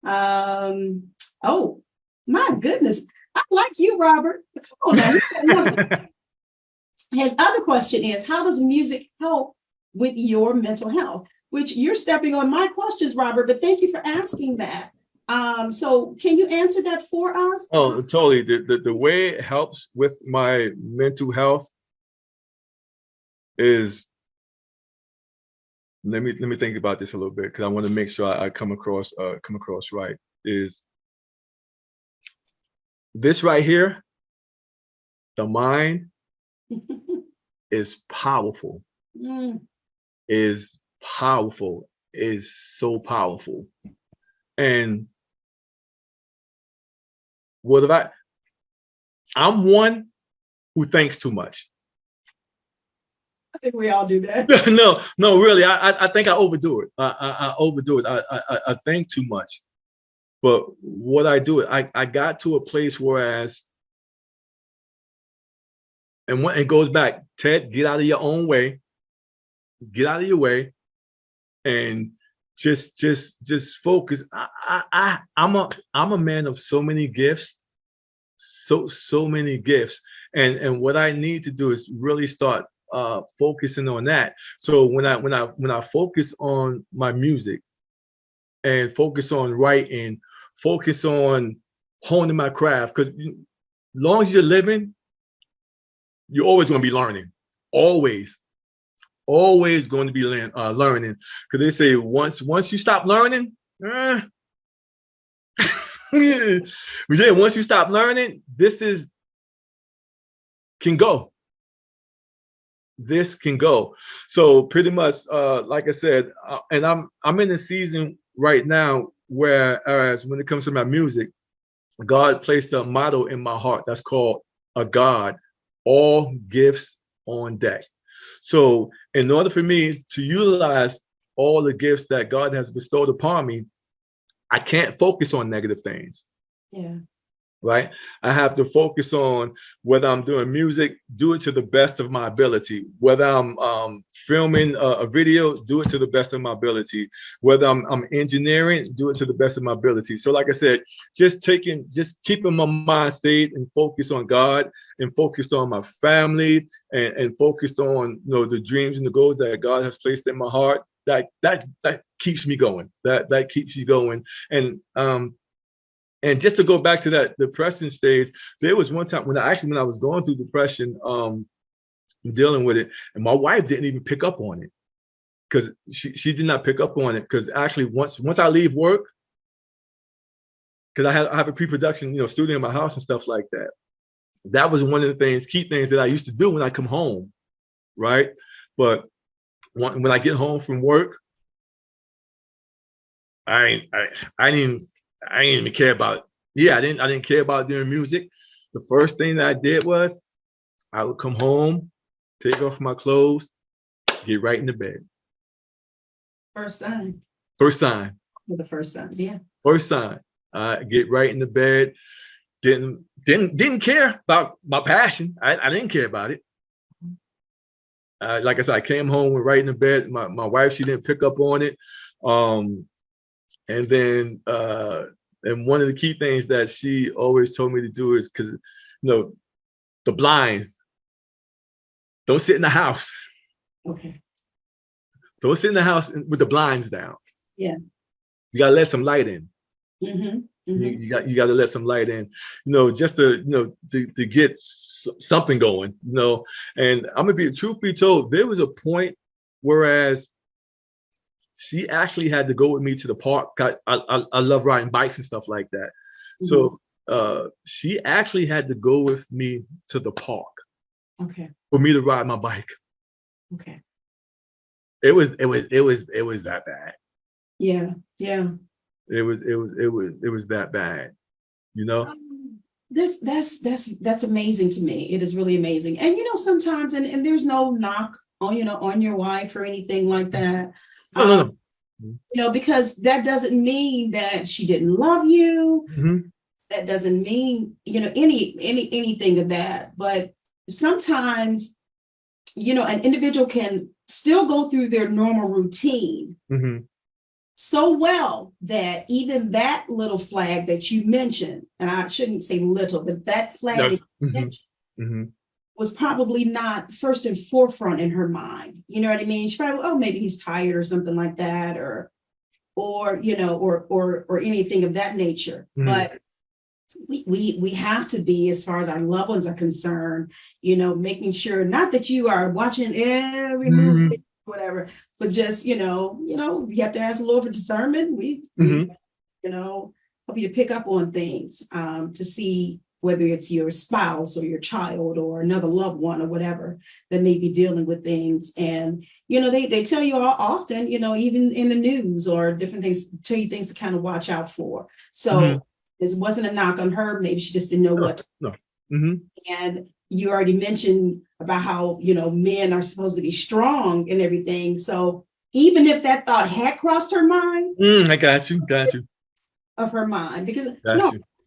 Oh my goodness. I like you, Robert. Come on now. His other question is, how does music help with your mental health? Which you're stepping on my questions, Robert, but thank you for asking that. So can you answer that for us? Oh, totally. The way it helps with my mental health is, let me think about this a little bit, because I want to make sure I come across right, is this right here, the mind is powerful, is so powerful. And I'm one who thinks too much. I think we all do that. No, really, I think I overdo it. I overdo it. I think too much. But what I do, I got to a place whereas, and when it goes back, Ted, get out of your own way, get out of your way, and just focus. I'm a man of so many gifts, so many gifts, and what I need to do is really start focusing on that. So when I focus on my music and focus on writing, focus on honing my craft, because as long as you're living, you're always going to be learning. Always going to be learning. Because they say once you stop learning, once you stop learning, this can go. This can go. So pretty much, like I said, and I'm in a season right now whereas when it comes to my music, God placed a motto in my heart that's called a God, all gifts on deck. So in order for me to utilize all the gifts that God has bestowed upon me, I can't focus on negative things. Yeah. right? I have to focus on whether I'm doing music, do it to the best of my ability. Whether I'm filming a video, do it to the best of my ability. Whether I'm engineering, do it to the best of my ability. So like I said, just keeping my mind stayed and focused on God and focused on my family and focused on, you know, the dreams and the goals that God has placed in my heart. That keeps me going. That keeps you going. And just to go back to that depression stage, there was one time when I was going through depression, dealing with it, and my wife didn't even pick up on it, because she did not pick up on it, because actually once I leave work, because I have a pre-production, you know, studio in my house and stuff like that. That was one of the key things that I used to do when I come home, right? But when I get home from work, I didn't even care about. Yeah, I didn't care about doing music. The first thing that I did was I would come home, take off my clothes, get right in the bed. First sign. First sign. The first signs, yeah. First sign. Get right in the bed. Didn't care about my passion. I didn't care about it. Like I said, I came home, went right in the bed. My wife, she didn't pick up on it. And then and one of the key things that she always told me to do is, because, you know, the blinds, don't sit in the house. Okay. Don't sit in the house with the blinds down. Yeah. You gotta let some light in. Mm-hmm. Mm-hmm. You got to let some light in, you know, just to get something going, you know. And I'm gonna be, truth be told, there was a point whereas she actually had to go with me to the park. I love riding bikes and stuff like that. Mm-hmm. So she actually had to go with me to the park. Okay. For me to ride my bike. Okay. It was that bad. Yeah. Yeah. It was that bad, you know. That's amazing to me. It is really amazing. And, you know, sometimes, and there's no knock on, you know, on your wife or anything like that. No. You know, because that doesn't mean that she didn't love you. Mm-hmm. That doesn't mean, you know, anything of that. But sometimes, you know, an individual can still go through their normal routine. Mm-hmm. So well that even that little flag that you mentioned, and I shouldn't say little, but that flag that you mentioned was probably not first and forefront in her mind. You know what I mean? She probably, oh, maybe he's tired or something like that, or you know, or anything of that nature. But we have to be, as far as our loved ones are concerned, you know, making sure, not that you are watching every movie, whatever, but just, you know, you have to ask the Lord for discernment. We you know, help you to pick up on things, to see whether it's your spouse or your child or another loved one or whatever that may be dealing with things. And, you know, they tell you all often, you know, even in the news or different things, tell you things to kind of watch out for. So this wasn't a knock on her. Maybe she just didn't know what to do. And you already mentioned about how, you know, men are supposed to be strong and everything. So even if that thought had crossed her mind, I got you. Of her mind, because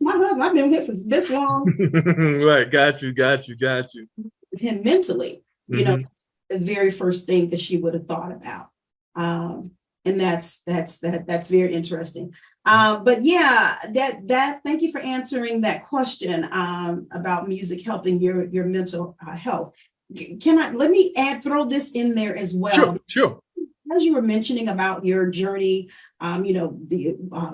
my husband, I've been with him for this long. Right, got you. With him mentally, you know, the very first thing that she would have thought about. And that's very interesting. But yeah, that thank you for answering that question about music helping your mental health. Let me throw this in there as well. Sure. As you were mentioning about your journey, you know, the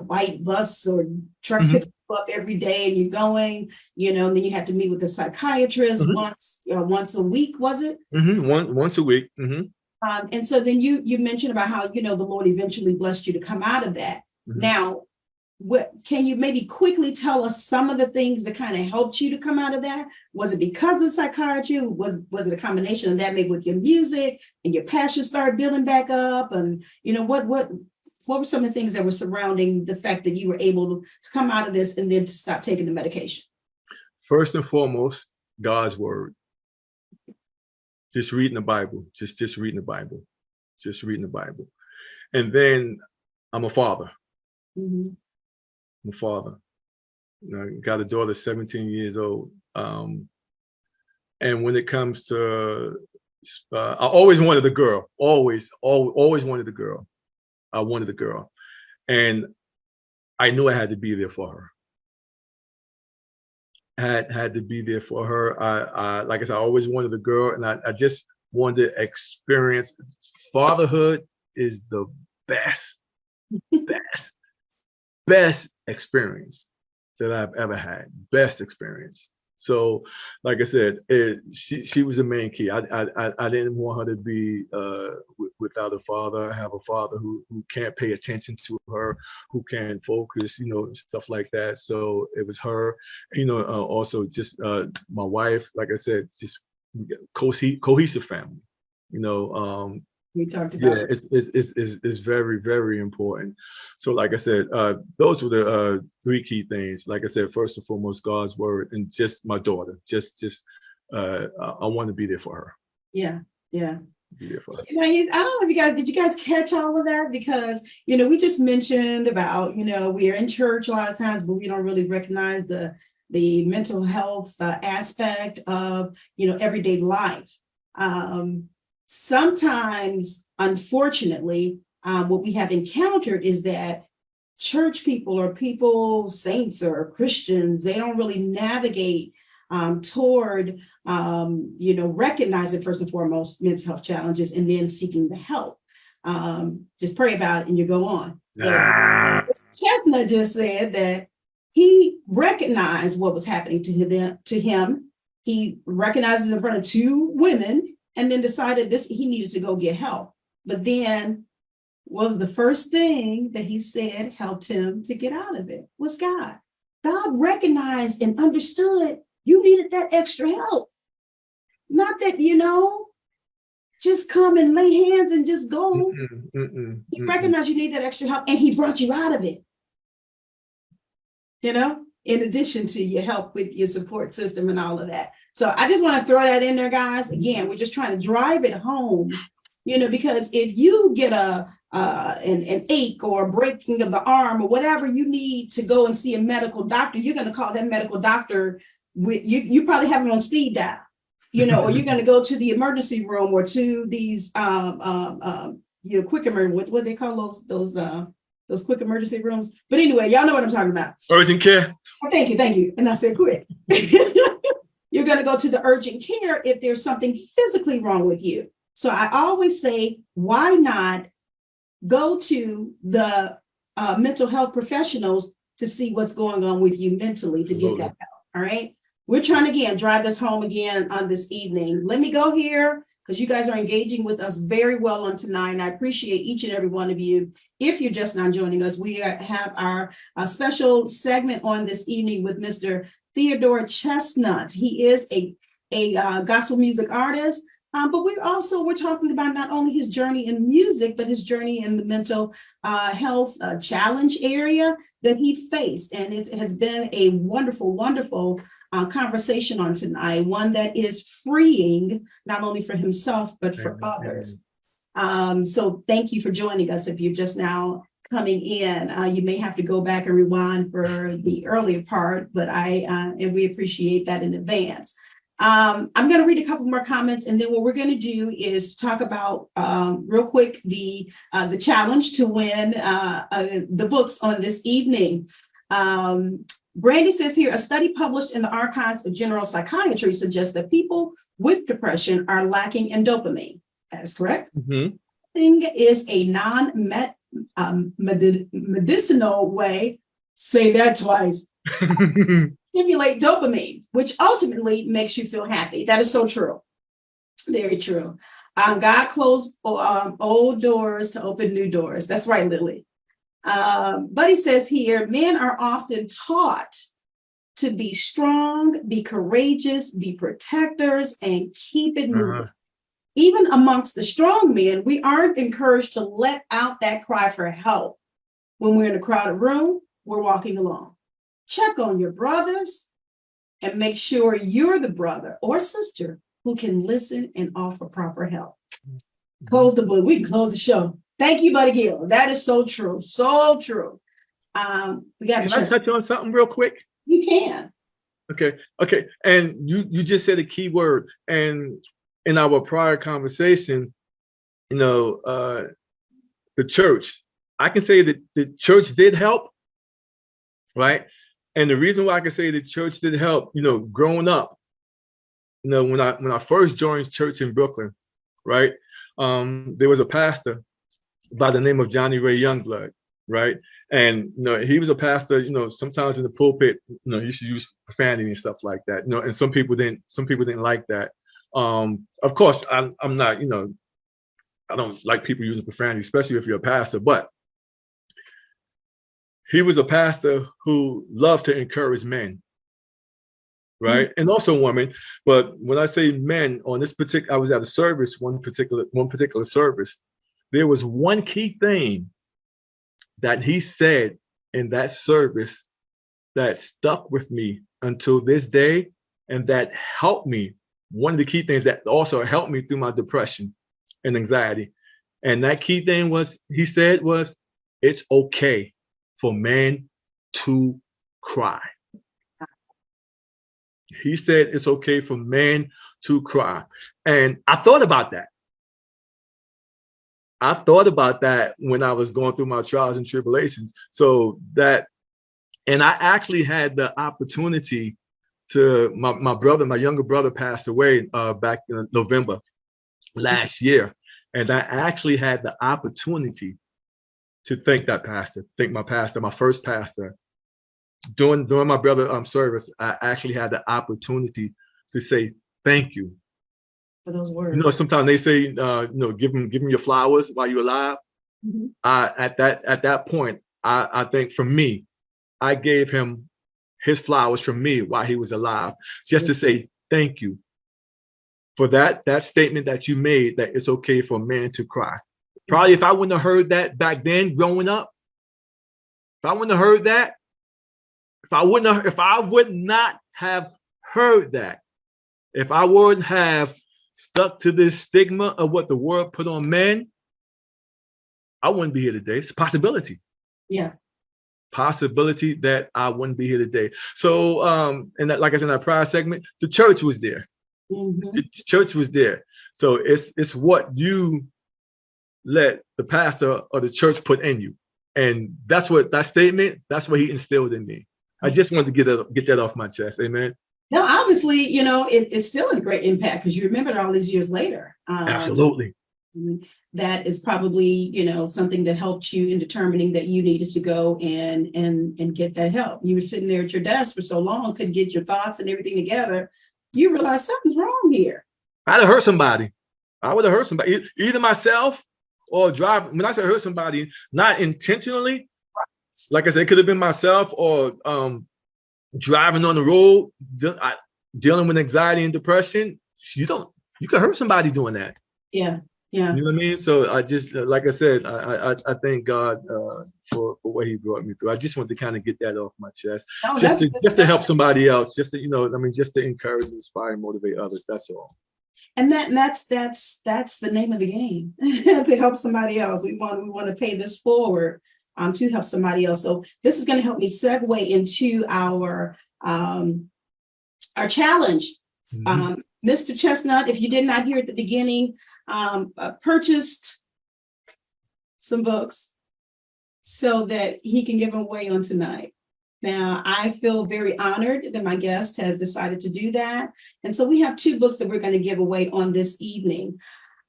white bus or truck picks you up every day and you're going, you know, and then you have to meet with a psychiatrist once a week, was it? Once a week. And so then you mentioned about how, you know, the Lord eventually blessed you to come out of that. Now, can you maybe quickly tell us some of the things that kind of helped you to come out of that? Was it because of psychiatry? Was it a combination of that, maybe with your music and your passion started building back up? And, you know, what were some of the things that were surrounding the fact that you were able to come out of this and then to stop taking the medication? First and foremost, God's word. Just reading the Bible. Just reading the Bible. Just reading the Bible. And then I'm a father. I'm a father. got a daughter 17 years old. And when it comes to, I always wanted a girl, always wanted a girl. I wanted a girl. And I knew I had to be there for her. Had to be there for her. I like I said, I always wanted a girl, and I just wanted to experience fatherhood is the best experience that I've ever had. Best experience. So, like I said, she was the main key. I didn't want her to be without a father. Have a father who can't pay attention to her, who can't focus, stuff like that. So it was her. Also just my wife. Like I said, just cohesive family. We talked about it's very, very important. So like I said, those were the three key things. Like I said, first and foremost, God's word, and just my daughter. I want to be there for her. Yeah. Be there for her. I don't know if did you guys catch all of that? Because we just mentioned about we are in church a lot of times, but we don't really recognize the mental health aspect of everyday life. Sometimes, unfortunately, what we have encountered is that church people or people, saints or Christians, they don't really navigate toward, recognizing first and foremost mental health challenges and then seeking the help. Just pray about it and you go on. Chestnutt just said that he recognized what was happening to him. He recognized it in front of two women, and then decided he needed to go get help. But then what was the first thing that he said helped him to get out of it? Was God. God recognized and understood you needed that extra help. Not that, just come and lay hands and just go. He recognized you need that extra help, and he brought you out of it. In addition to your help with your support system and all of that. So I just want to throw that in there, guys. Again, we're just trying to drive it home, because if you get an ache or a breaking of the arm or whatever you need to go and see a medical doctor, you're going to call that medical doctor. You probably have it on speed dial, or you're going to go to the emergency room or to these, quick emergency, what they call those quick emergency rooms. But anyway, y'all know what I'm talking about. Urgent care. Oh, thank you. And I said quick. You're going to go to the urgent care if there's something physically wrong with you. So I always say, why not go to the mental health professionals to see what's going on with you mentally to get that help. All right. We're trying to, again, drive us home again on this evening. Let me go here, because you guys are engaging with us very well on tonight. And I appreciate each and every one of you. If you're just now joining us, we have our special segment on this evening with Mr. Theodore Chestnutt. He is a gospel music artist, but we're talking about not only his journey in music, but his journey in the mental health challenge area that he faced. And it has been a wonderful, wonderful conversation on tonight, one that is freeing, not only for himself, but for others. So thank you for joining us. If you're just now coming in, you may have to go back and rewind for the earlier part, but and we appreciate that in advance. I'm going to read a couple more comments, and then what we're going to do is talk about real quick the challenge to win the books on this evening. Brandy says here, a study published in the Archives of General Psychiatry suggests that people with depression are lacking in dopamine. That is correct. Thing is a non-medicinal way, say that twice, stimulate dopamine, which ultimately makes you feel happy. That is so true. Very true. God closed old doors to open new doors. That's right, Lily. But he says here, men are often taught to be strong, be courageous, be protectors, and keep it moving. Even amongst the strong men, we aren't encouraged to let out that cry for help. When we're in a crowded room, we're walking alone. Check on your brothers and make sure you're the brother or sister who can listen and offer proper help. Close the book. We can close the show. Thank you, Buddy Gill. That is so true. So true. We got Can I touch on something real quick? You can. Okay. And you just said a key word. And in our prior conversation, the church. I can say that the church did help, right? And the reason why I can say the church did help, growing up, when I first joined church in Brooklyn, right? There was a pastor by the name of Johnny Ray Youngblood, right? And he was a pastor. Sometimes in the pulpit, he used to use profanity and stuff like that. And some people didn't like that. Of course, I'm not. I don't like people using profanity, especially if you're a pastor. But he was a pastor who loved to encourage men, right? And also women. But when I say men, on this particular, I was at a service, one particular service. There was one key thing that he said in that service that stuck with me until this day, and that helped me. One of the key things that also helped me through my depression and anxiety. And that key thing he said was, it's okay for men to cry. He said it's okay for men to cry. And I thought about that. I thought about that when I was going through my trials and tribulations. And I actually had the opportunity to, my younger brother passed away back in November last year. And I actually had the opportunity to thank my first pastor. During my brother's service, I actually had the opportunity to say thank you. For those words. Sometimes they say, give him your flowers while you're alive. Mm-hmm. At that point, I think for me, I gave him his flowers from me while he was alive, just to say thank you for that statement that you made, that it's okay for a man to cry. Probably if I wouldn't have heard that back then growing up, if I would not have heard that, if I wouldn't have stuck to this stigma of what the world put on men, I wouldn't be here today. It's a possibility. Yeah. Possibility that I wouldn't be here today. So, and that, like I said in that prior segment, the church was there. Mm-hmm. The church was there. So it's what you let the pastor or the church put in you. And that's what he instilled in me. I just wanted to get that off my chest. Amen. No, obviously, it's still a great impact because you remember it all these years later. Absolutely. That is probably, something that helped you in determining that you needed to go and get that help. You were sitting there at your desk for so long, couldn't get your thoughts and everything together. You realize something's wrong here. I'd have hurt somebody. I would have hurt somebody, either myself or drive. When I say hurt somebody, not intentionally, like I said, it could have been myself or driving on the road, dealing with anxiety and depression. You can hurt somebody doing that. Yeah. Yeah. You know what I mean? So I just, like I said, I thank God for what he brought me through. I just wanted to kind of get that off my chest, just to help somebody else, just to, just to encourage, inspire, and motivate others. That's all. And that's the name of the game, to help somebody else. We want to pay this forward to help somebody else. So this is going to help me segue into our challenge. Mm-hmm. Mr. Chestnutt, if you did not hear at the beginning, purchased some books so that he can give them away on tonight. Now, I feel very honored that my guest has decided to do that. And so we have 2 books that we're going to give away on this evening.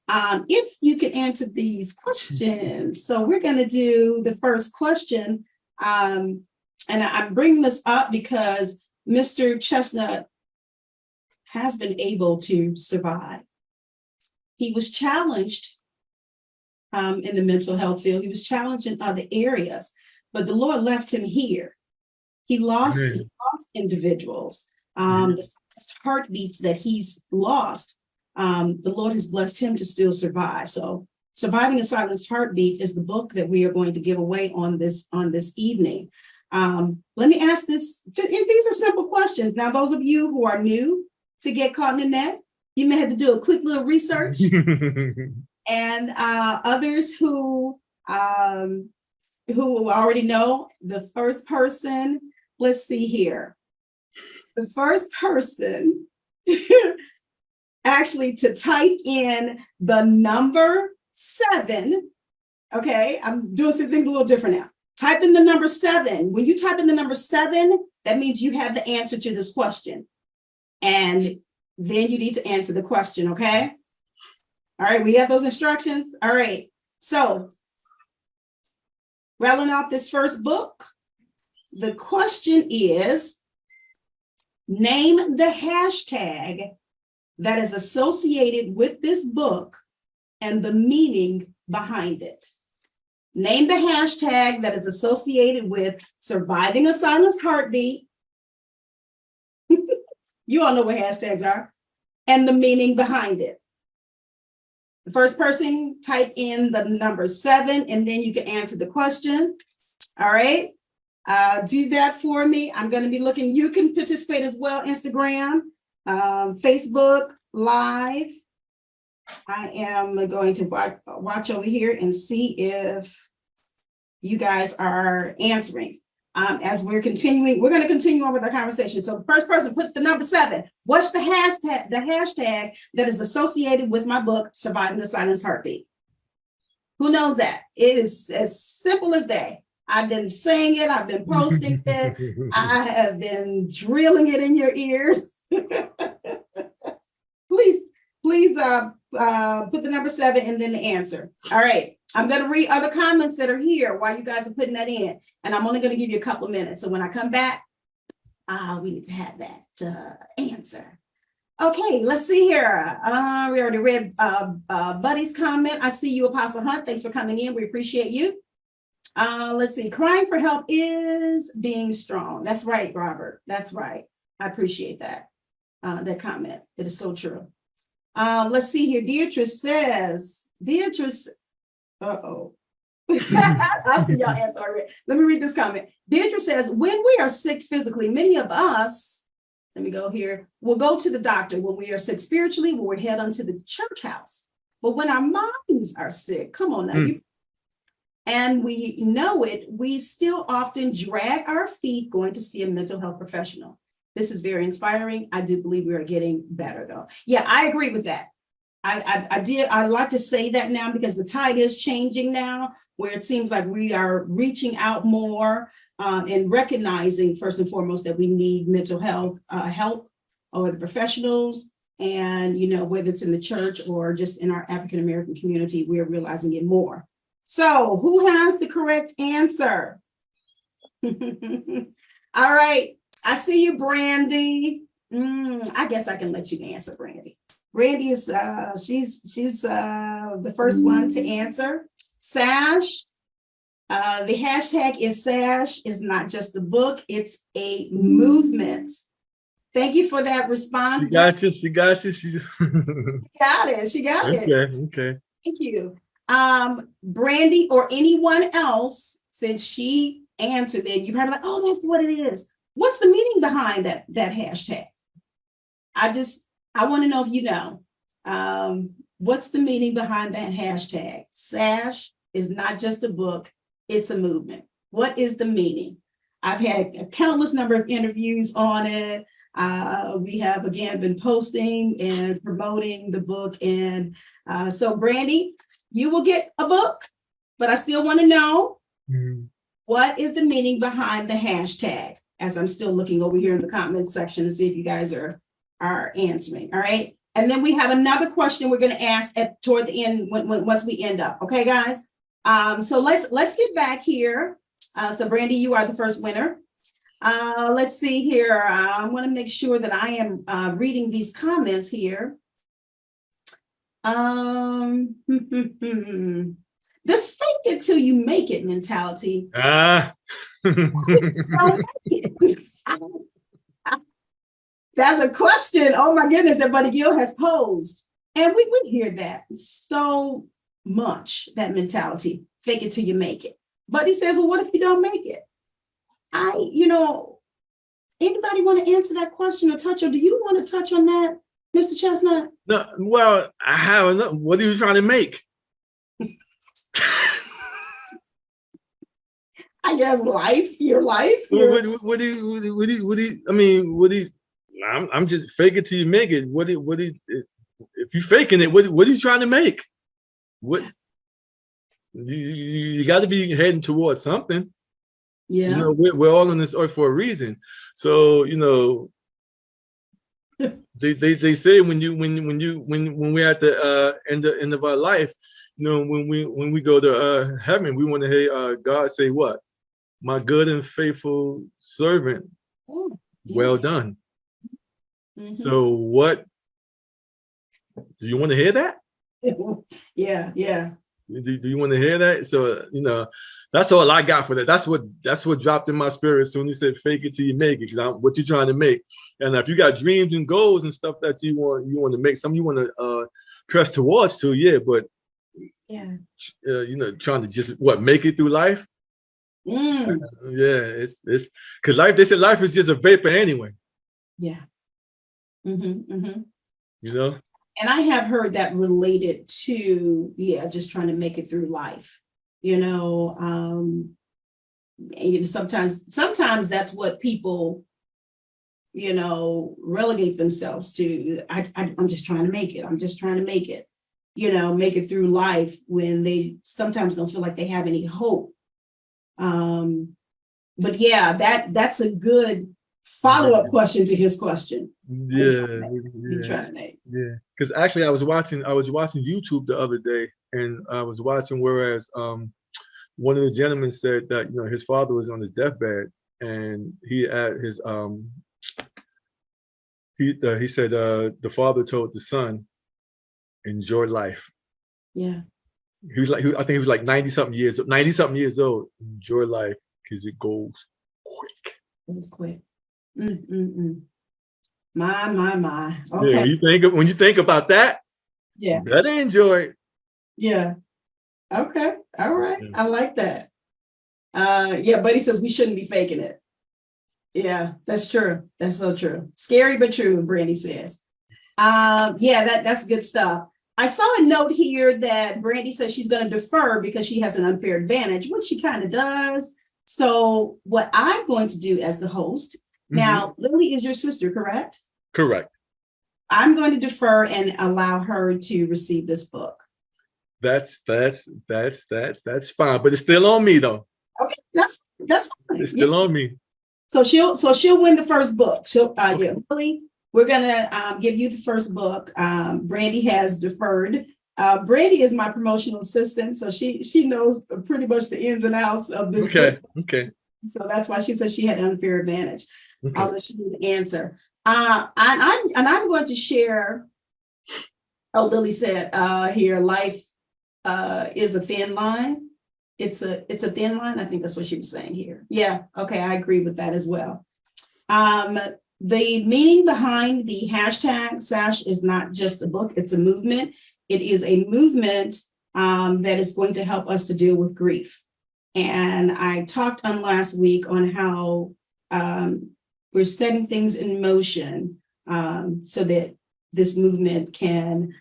If you can answer these questions. So we're going to do the first question. And I'm bringing this up because Mr. Chestnutt has been able to survive. He was challenged in the mental health field. He was challenged in other areas, but the Lord left him here. He lost individuals. The heartbeats that he's lost, the Lord has blessed him to still survive. So Surviving a Silenced Heartbeat is the book that we are going to give away on this evening. Let me ask this. These are simple questions. Now, those of you who are new to Get Caught in the Net, you may have to do a quick little research. And others who who already know, the first person, let's see here. The first person actually to type in the number 7. Okay, I'm doing some things a little different now. Type in the number 7. When you type in the number 7, that means you have the answer to this question. And then you need to answer the question, okay? All right, we have those instructions. All right, so rattling off this first book, the question is, name the hashtag that is associated with this book and the meaning behind it. Name the hashtag that is associated with surviving a silenced heartbeat. You all know what hashtags are, and the meaning behind it. The first person, type in the number 7, and then you can answer the question. All right, do that for me. I'm going to be looking. You can participate as well, Instagram, Facebook Live. I am going to watch over here and see if you guys are answering. As we're continuing, we're going to continue on with our conversation. So the first person puts the number 7. What's the hashtag that is associated with my book, Surviving the Silenced Heartbeat? Who knows that? It is as simple as that. I've been saying it. I've been posting it. I have been drilling it in your ears. Please put the number 7 and then the answer. All right. I'm going to read other comments that are here while you guys are putting that in. And I'm only going to give you a couple of minutes. So when I come back, we need to have that answer. Okay, let's see here. We already read Buddy's comment. I see you, Apostle Hunt. Thanks for coming in. We appreciate you. Let's see. Crying for help is being strong. That's right, Robert. That's right. I appreciate that. That comment. It is so true. Let's see here. Deirdre says, uh-oh. I see y'all answer already. Let me read this comment. Deirdre says, when we are sick physically, many of us, let me go here, will go to the doctor. When we are sick spiritually, we'll head onto the church house. But when our minds are sick, come on now, and we know it, we still often drag our feet going to see a mental health professional. This is very inspiring. I do believe we are getting better though. Yeah, I agree with that. I like to say that now because the tide is changing now, where it seems like we are reaching out more and recognizing first and foremost that we need mental health help or the professionals. And, you know, whether it's in the church or just in our African-American community, we're realizing it more. So who has the correct answer? All right. I see you, Brandy. I guess I can let you answer, Brandy. Brandy is she's the first one to answer. SASH. The hashtag is SASH is not just a book, it's a movement. Thank you for that response. She got you. She got you. She got it. She got it. Okay. Thank you. Brandy or anyone else, since she answered it, you're probably like, oh, that's what it is. What's the meaning behind that hashtag? I want to know if you know. What's the meaning behind that hashtag? SASH is not just a book, it's a movement. What is the meaning? I've had a countless number of interviews on it. We have, again, been posting and promoting the book. And so, Brandy, you will get a book, but I still want to know what is the meaning behind the hashtag, as I'm still looking over here in the comment section to see if you guys are answering. All right. And then we have another question we're going to ask toward the end once we end up. Okay, guys. So let's get back here. So Brandy, you are the first winner. Let's see here. I want to make sure that I am reading these comments here. This fake it till you make it mentality. That's a question, oh my goodness, that Buddy Gill has posed. And we hear that so much, that mentality, fake it till you make it. But he says, well, what if you don't make it? Anybody want to answer that question or touch, or do you want to touch on that, Mr. Chestnutt? No, well, I have. What are you trying to make? I guess your life. I mean, I'm just fake it till you make it. If you faking it, what are you trying to make? What you got to be heading towards something. Yeah. You know, we're all on this earth for a reason. So, you know, they say when we're at the end of our life, you know, when we go to heaven, we want to hear God say what? My good and faithful servant, Oh, yeah. well done. Mhm. So what do you want to hear that? Yeah, yeah. Do you want to hear that? So, you know, that's all I got for that. That's what dropped in my spirit as soon as he said fake it till you make it, because what you're trying to make. And if you got dreams and goals and stuff that you want to make, some you want to press towards to, yeah, but Yeah. you know, trying to just make it through life. Mm. Yeah, it's because life, they said life is just a vapor anyway. Yeah. Mm-hmm, mm-hmm. You know? And I have heard that related to, just trying to make it through life. You know, and, you know, sometimes that's what people, you know, relegate themselves to. I'm just trying to make it. I'm just trying to make it, you know, make it through life when they sometimes don't feel like they have any hope. But yeah, that's a good follow-up question to his question. Yeah. Because actually, I was watching YouTube the other day, and I was watching whereas one of the gentlemen said that, you know, his father was on his deathbed, and he said the father told the son, enjoy life. Yeah. I think he was like 90 something years old. Enjoy life because it goes quick. It was quick. My. Okay. Yeah, when you think about that, Yeah. you better enjoy it. Yeah. Okay. All right. Yeah. I like that. Yeah, Buddy says we shouldn't be faking it. Yeah, that's true. That's so true. Scary but true, Brandy says. Yeah, that's good stuff. I saw a note here that Brandy says she's going to defer because she has an unfair advantage, which she kind of does. So what I'm going to do as the host, now, Lily is your sister, correct? Correct. I'm going to defer and allow her to receive this book. That's fine, but it's still on me though. Okay, that's fine. It's still on me. So she'll win the first book. Yeah, Lily, we're gonna give you the first book. Brandy has deferred. Brandy is my promotional assistant, so she knows pretty much the ins and outs of this book. Okay. So that's why she said she had an unfair advantage. Okay. I'll let you answer. And I'm going to share. Oh, Lily said here, life is a thin line. It's a thin line. I think that's what she was saying here. Yeah. Okay. I agree with that as well. The meaning behind the hashtag SASH is not just a book. It's a movement. It is a movement that is going to help us to deal with grief. And I talked on last week on how we're setting things in motion so that this movement can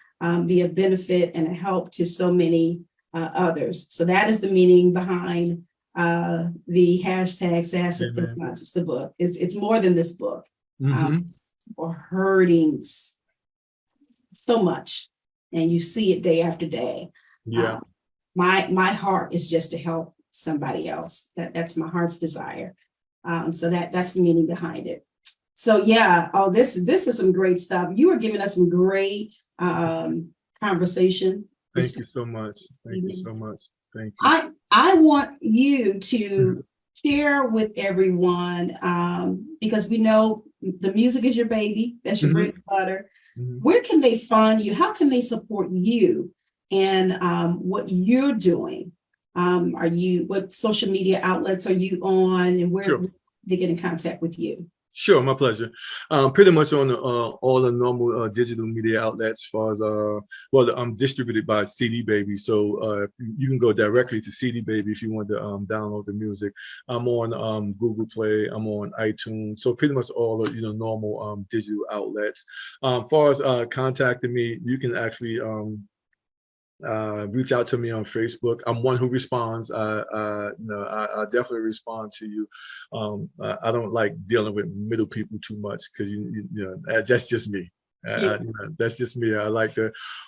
be a benefit and a help to so many others. So that is the meaning behind the hashtag SASH. It's not just a book. It's more than this book. We're hurting so much, and you see it day after day. Yeah. My heart is just to help somebody else. That's my heart's desire. So that's the meaning behind it. So yeah, this is some great stuff. You are giving us some great conversation. Thank you so much. Thank you so much. Thank you. I want you to share with everyone because we know the music is your baby. That's your bread and butter. Where can they find you? How can they support you and what you're doing? What social media outlets are you on, and where they get in contact with you? Sure, my pleasure. Pretty much on all the normal digital media outlets. As far as I'm distributed by CD Baby, so you can go directly to CD Baby if you want to download the music. I'm on Google Play. I'm on iTunes. So pretty much all the normal digital outlets. As far as contacting me, you can actually reach out to me on Facebook. I'm one who responds. I definitely respond to you. I don't like dealing with middle people too much because that's just me. Yeah. That's just me. I like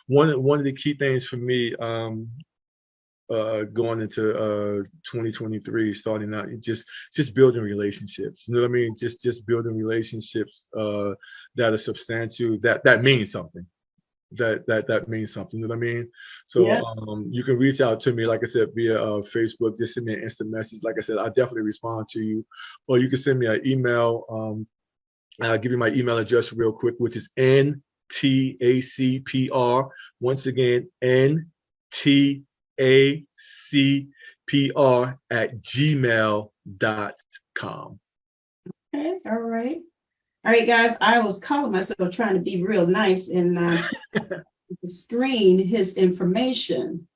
one of the key things for me going into 2023, starting out, just building relationships. You know what I mean? Just building relationships that are substantial. That means something. That means something. You know what I mean? So Yeah. you can reach out to me, like I said, via Facebook. Just send me an instant message. Like I said, I definitely respond to you. Or you can send me an email. I'll give you my email address real quick, which is ntacpr. Once again, ntacpr@gmail.com. Okay. All right. All right, guys. I was calling myself trying to be real nice and screen his information.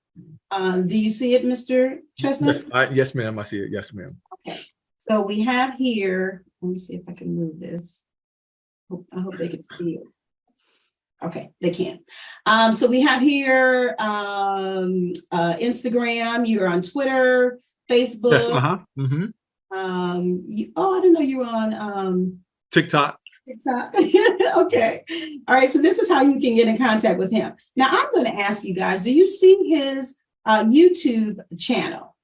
Do you see it, Mr. Chestnut? Yes, ma'am. I see it. Yes, ma'am. Okay. So we have here, let me see if I can move this. I hope they can see it. Okay, they can. So we have here Instagram, you're on Twitter, Facebook. Yes, mm-hmm. I didn't know you were on TikTok. TikTok. Okay. All right. So this is how you can get in contact with him. Now I'm going to ask you guys, do you see his YouTube channel?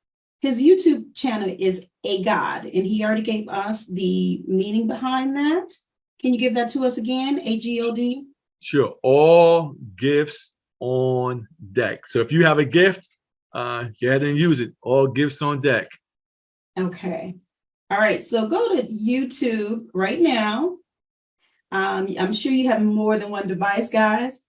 His YouTube channel is A God, and he already gave us the meaning behind that. Can you give that to us again? AGOD? Sure. All gifts on deck. So if you have a gift, go ahead and use it. All gifts on deck. Okay. All right. So go to YouTube right now. I'm sure you have more than one device, guys,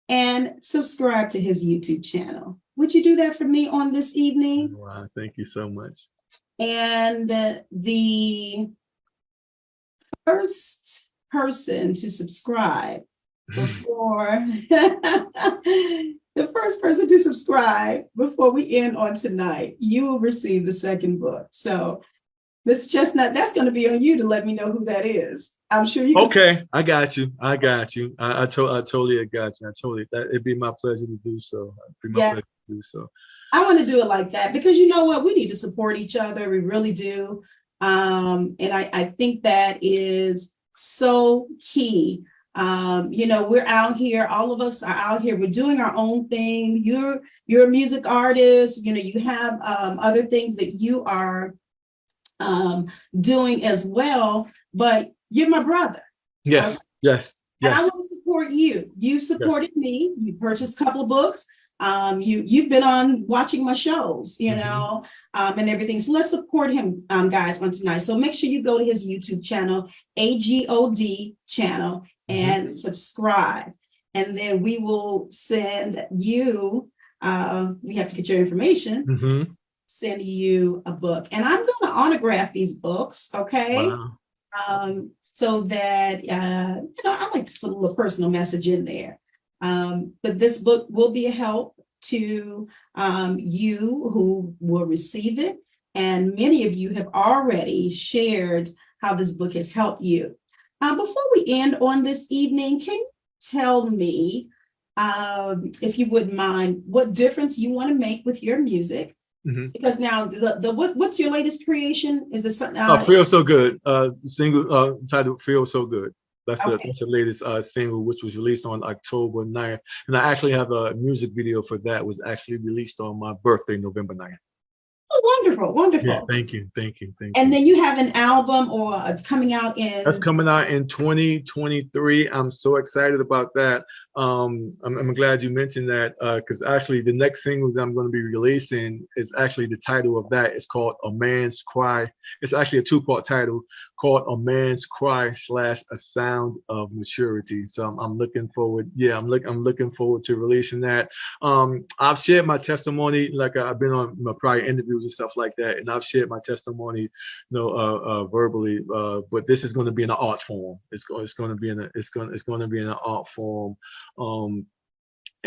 and subscribe to his YouTube channel. Would you do that for me on this evening? Wow, thank you so much. And the first person to subscribe before the first person to subscribe before we end on tonight, you will receive the second book. So, Mr. Chestnut, that's going to be on you to let me know who that is. I'm sure you can. Okay, I got you. I totally got you. It'd be my pleasure to do so. Pleasure to do so. I want to do it like that because you know what? We need to support each other. We really do. And I think that is so key. We're out here. All of us are out here. We're doing our own thing. You're a music artist. You have other things that you are doing as well. But you're my brother. Yes. Yes. And I want to support you. You supported me. You purchased a couple of books. You've been on watching my shows, and everything. So let's support him, guys, on tonight. So make sure you go to his YouTube channel, AGOD channel, and subscribe. And then we will send you, we have to get your information, send you a book. And I'm going to autograph these books, okay? Wow. So that, I like to put a little personal message in there. But this book will be a help to you who will receive it. And many of you have already shared how this book has helped you. Before we end on this evening, can you tell me, if you wouldn't mind, what difference you want to make with your music? Because now what's your latest creation? Is this something? Feel So Good. Single titled Feel So Good. That's the latest single, which was released on October 9th. And I actually have a music video for that, was actually released on my birthday, November 9th. Oh, wonderful, wonderful. Yeah, thank you. And then you have an album or coming out in? That's coming out in 2023. I'm so excited about that. I'm glad you mentioned that because actually the next single that I'm going to be releasing is actually the title of that. It's called A Man's Cry. It's actually a two-part title called A Man's Cry / A Sound of Maturity. So I'm looking forward. Yeah, I'm looking forward to releasing that. I've shared my testimony, like I've been on my prior interviews and stuff like that, and I've shared my testimony, verbally. But this is going to be in an art form. It's going to be in an art form.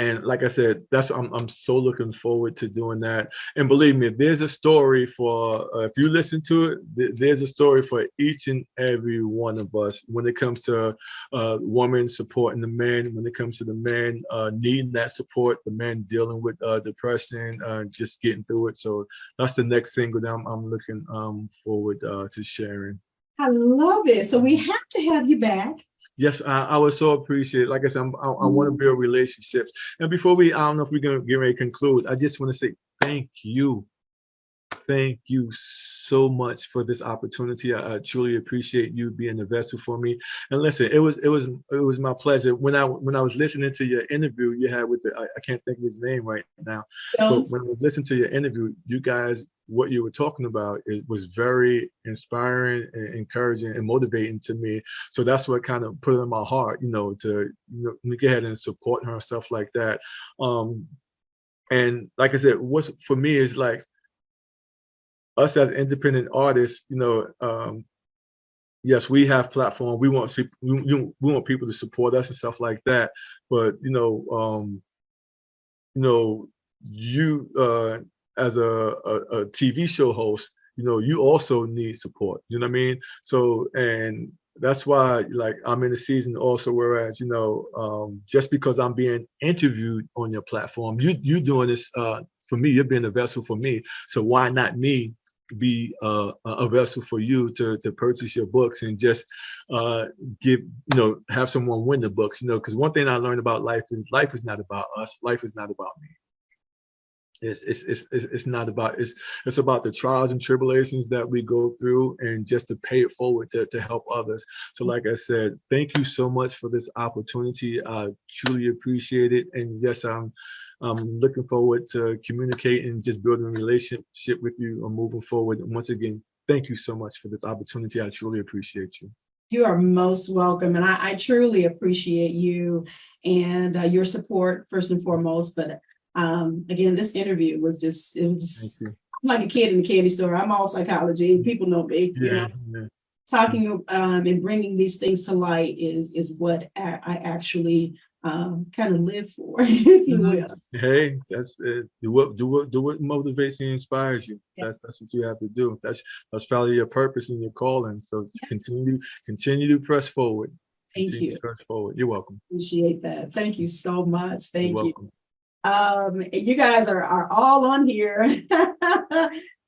And like I said, I'm so looking forward to doing that. And believe me, there's a story for if you listen to it, there's a story for each and every one of us when it comes to women supporting the men, when it comes to the men needing that support, the men dealing with depression, just getting through it. So that's the next single that I'm looking forward to sharing. I love it. So we have to have you back. Yes, I would so appreciate it. Like I said, I want to build relationships. And before I don't know if we're going to get ready to conclude, I just want to say thank you. Thank you so much for this opportunity. I truly appreciate you being the vessel for me. And listen, it was my pleasure. When I was listening to your interview you had with I can't think of his name right now, but when I was listening to your interview, you guys, what you were talking about, it was very inspiring and encouraging and motivating to me. So that's what kind of put it in my heart, to go ahead and support her and stuff like that. And like I said, what's for me is like, us as independent artists, yes, we have platform. We want people to support us and stuff like that. But you as a TV show host, you also need support. You know what I mean? So, and that's why, like, I'm in the season also. Whereas, just because I'm being interviewed on your platform, you doing this for me. You're being a vessel for me. So why not me be a vessel for you to purchase your books and just have someone win the books, because one thing I learned about life is not about us. Life is not about me. It's not about, it's about the trials and tribulations that we go through, and just to pay it forward to help others. So like I said, thank you so much for this opportunity. I truly appreciate it. And yes, I'm looking forward to communicating and just building a relationship with you and moving forward. And once again, thank you so much for this opportunity. I truly appreciate you. You are most welcome. And I truly appreciate you and your support first and foremost. But again, this interview was just I'm like a kid in the candy store. I'm all psychology and people know me, talking and bringing these things to light is what I actually kind of live for, if you will. Hey, that's it. Do what motivates and inspires you. Yeah. That's what you have to do. That's probably your purpose and your calling. So just continue to press forward. Thank you. Press forward. You're welcome. Appreciate that. Thank you so much. Thank You're you. Welcome. You guys are all on here.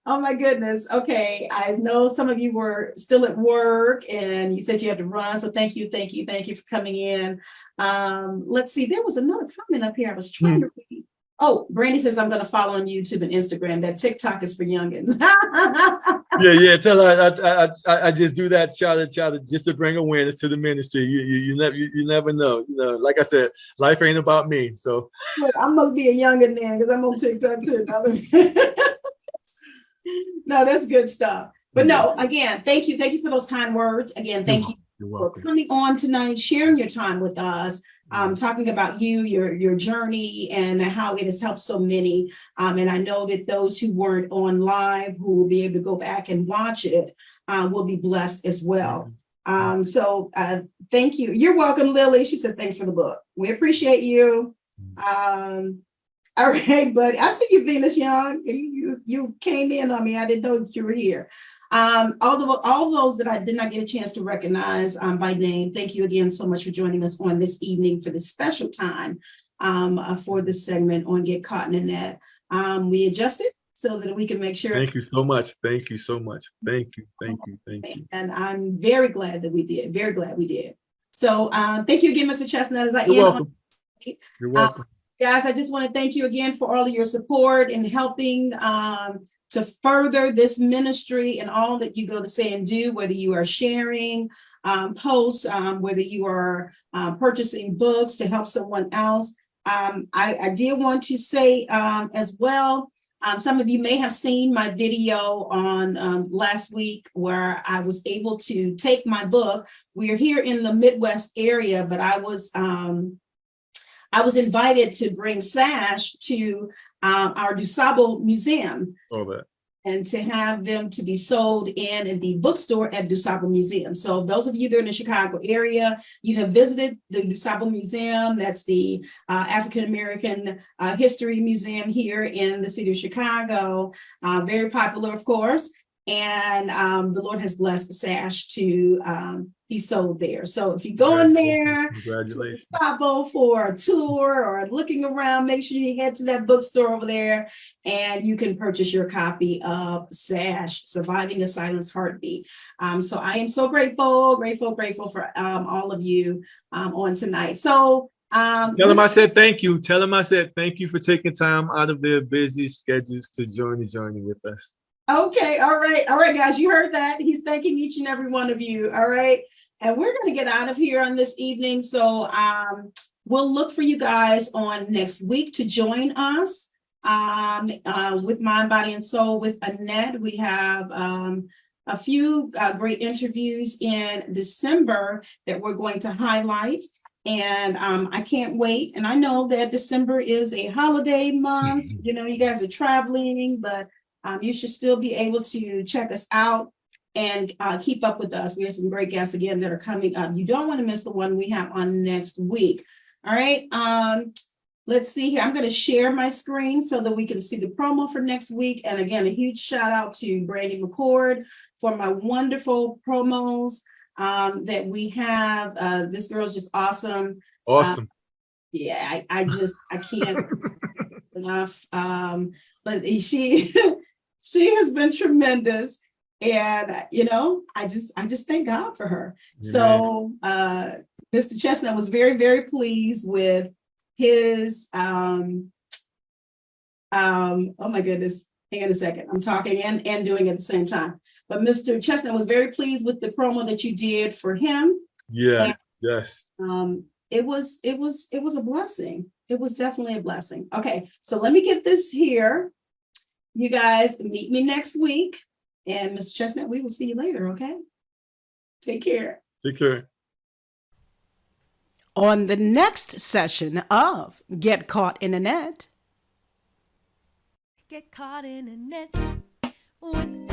Oh my goodness. Okay. I know some of you were still at work and you said you had to run. So thank you for coming in. Let's see. There was another comment up here. I was trying to read. Oh, Brandy says, I'm going to follow on YouTube and Instagram. That TikTok is for youngins. Yeah. Tell her I just do that, child, just to bring awareness to the ministry. You never know. Like I said, life ain't about me. So I must be a youngin then because I'm on TikTok too. No, that's good stuff. But no, again, thank you for those kind words. Again, thank you for coming on tonight, sharing your time with us, talking about your journey and how it has helped so many. And I know that those who weren't on live, who will be able to go back and watch it, will be blessed as well. So thank you. You're welcome, Lily. She says, thanks for the book. We appreciate you. All right, but I see you, Venus Young. You came in on me. I didn't know that you were here. All those that I did not get a chance to recognize by name, thank you again so much for joining us on this evening for this special time for this segment on Get Caught in a Net. We adjusted so that we can make sure. Thank you so much. Thank you so much. Thank you. And I'm very glad that we did. Very glad we did. So thank you again, Mr. Chestnutt. You're welcome. You're welcome. Guys, I just want to thank you again for all of your support and helping to further this ministry and all that you go to say and do, whether you are sharing posts, whether you are purchasing books to help someone else. I did want to say as well, some of you may have seen my video on last week where I was able to take my book. We're here in the Midwest area, but I was invited to bring SASH to our DuSable Museum. Oh, that. and to have them to be sold in the bookstore at DuSable Museum. So those of you that are in the Chicago area, you have visited the DuSable Museum. That's the African American History Museum here in the city of Chicago. Very popular, of course. And the Lord has blessed the SASH to be sold there. So if you go in there to DuSable for a tour or looking around, make sure you head to that bookstore over there and you can purchase your copy of SASH, Surviving a Silenced Heartbeat. So I am so grateful for all of you on tonight. So tell them I said thank you. Tell them I said thank you for taking time out of their busy schedules to join the journey with us. Okay, all right, guys, you heard that. He's thanking each and every one of you. All right, and we're going to get out of here on this evening. So we'll look for you guys on next week to join us with Mind, Body, and Soul with ANet. We have a few great interviews in December that we're going to highlight. And I can't wait. And I know that December is a holiday month. You know, you guys are traveling, but you should still be able to check us out and keep up with us. We have some great guests again that are coming up. You don't want to miss the one we have on next week. All right. Let's see here. I'm going to share my screen so that we can see the promo for next week. And again, a huge shout out to Brandy McCord for my wonderful promos that we have. This girl's just awesome. Awesome. Yeah, I can't enough. But she has been tremendous, and you know, I just thank God for her. Amen. So Mr. Chestnutt was very, very pleased with his oh my goodness, hang on a second, I'm talking and doing it at the same time. But Mr. Chestnutt was very pleased with the promo that you did for him. Yeah. And, yes. It was a blessing. It was definitely a blessing. Okay, so let me get this here. You guys meet me next week. And Mr. Chestnutt, we will see you later, okay? Take care. Take care. On the next session of Get Caught in a Net. Get caught in a net with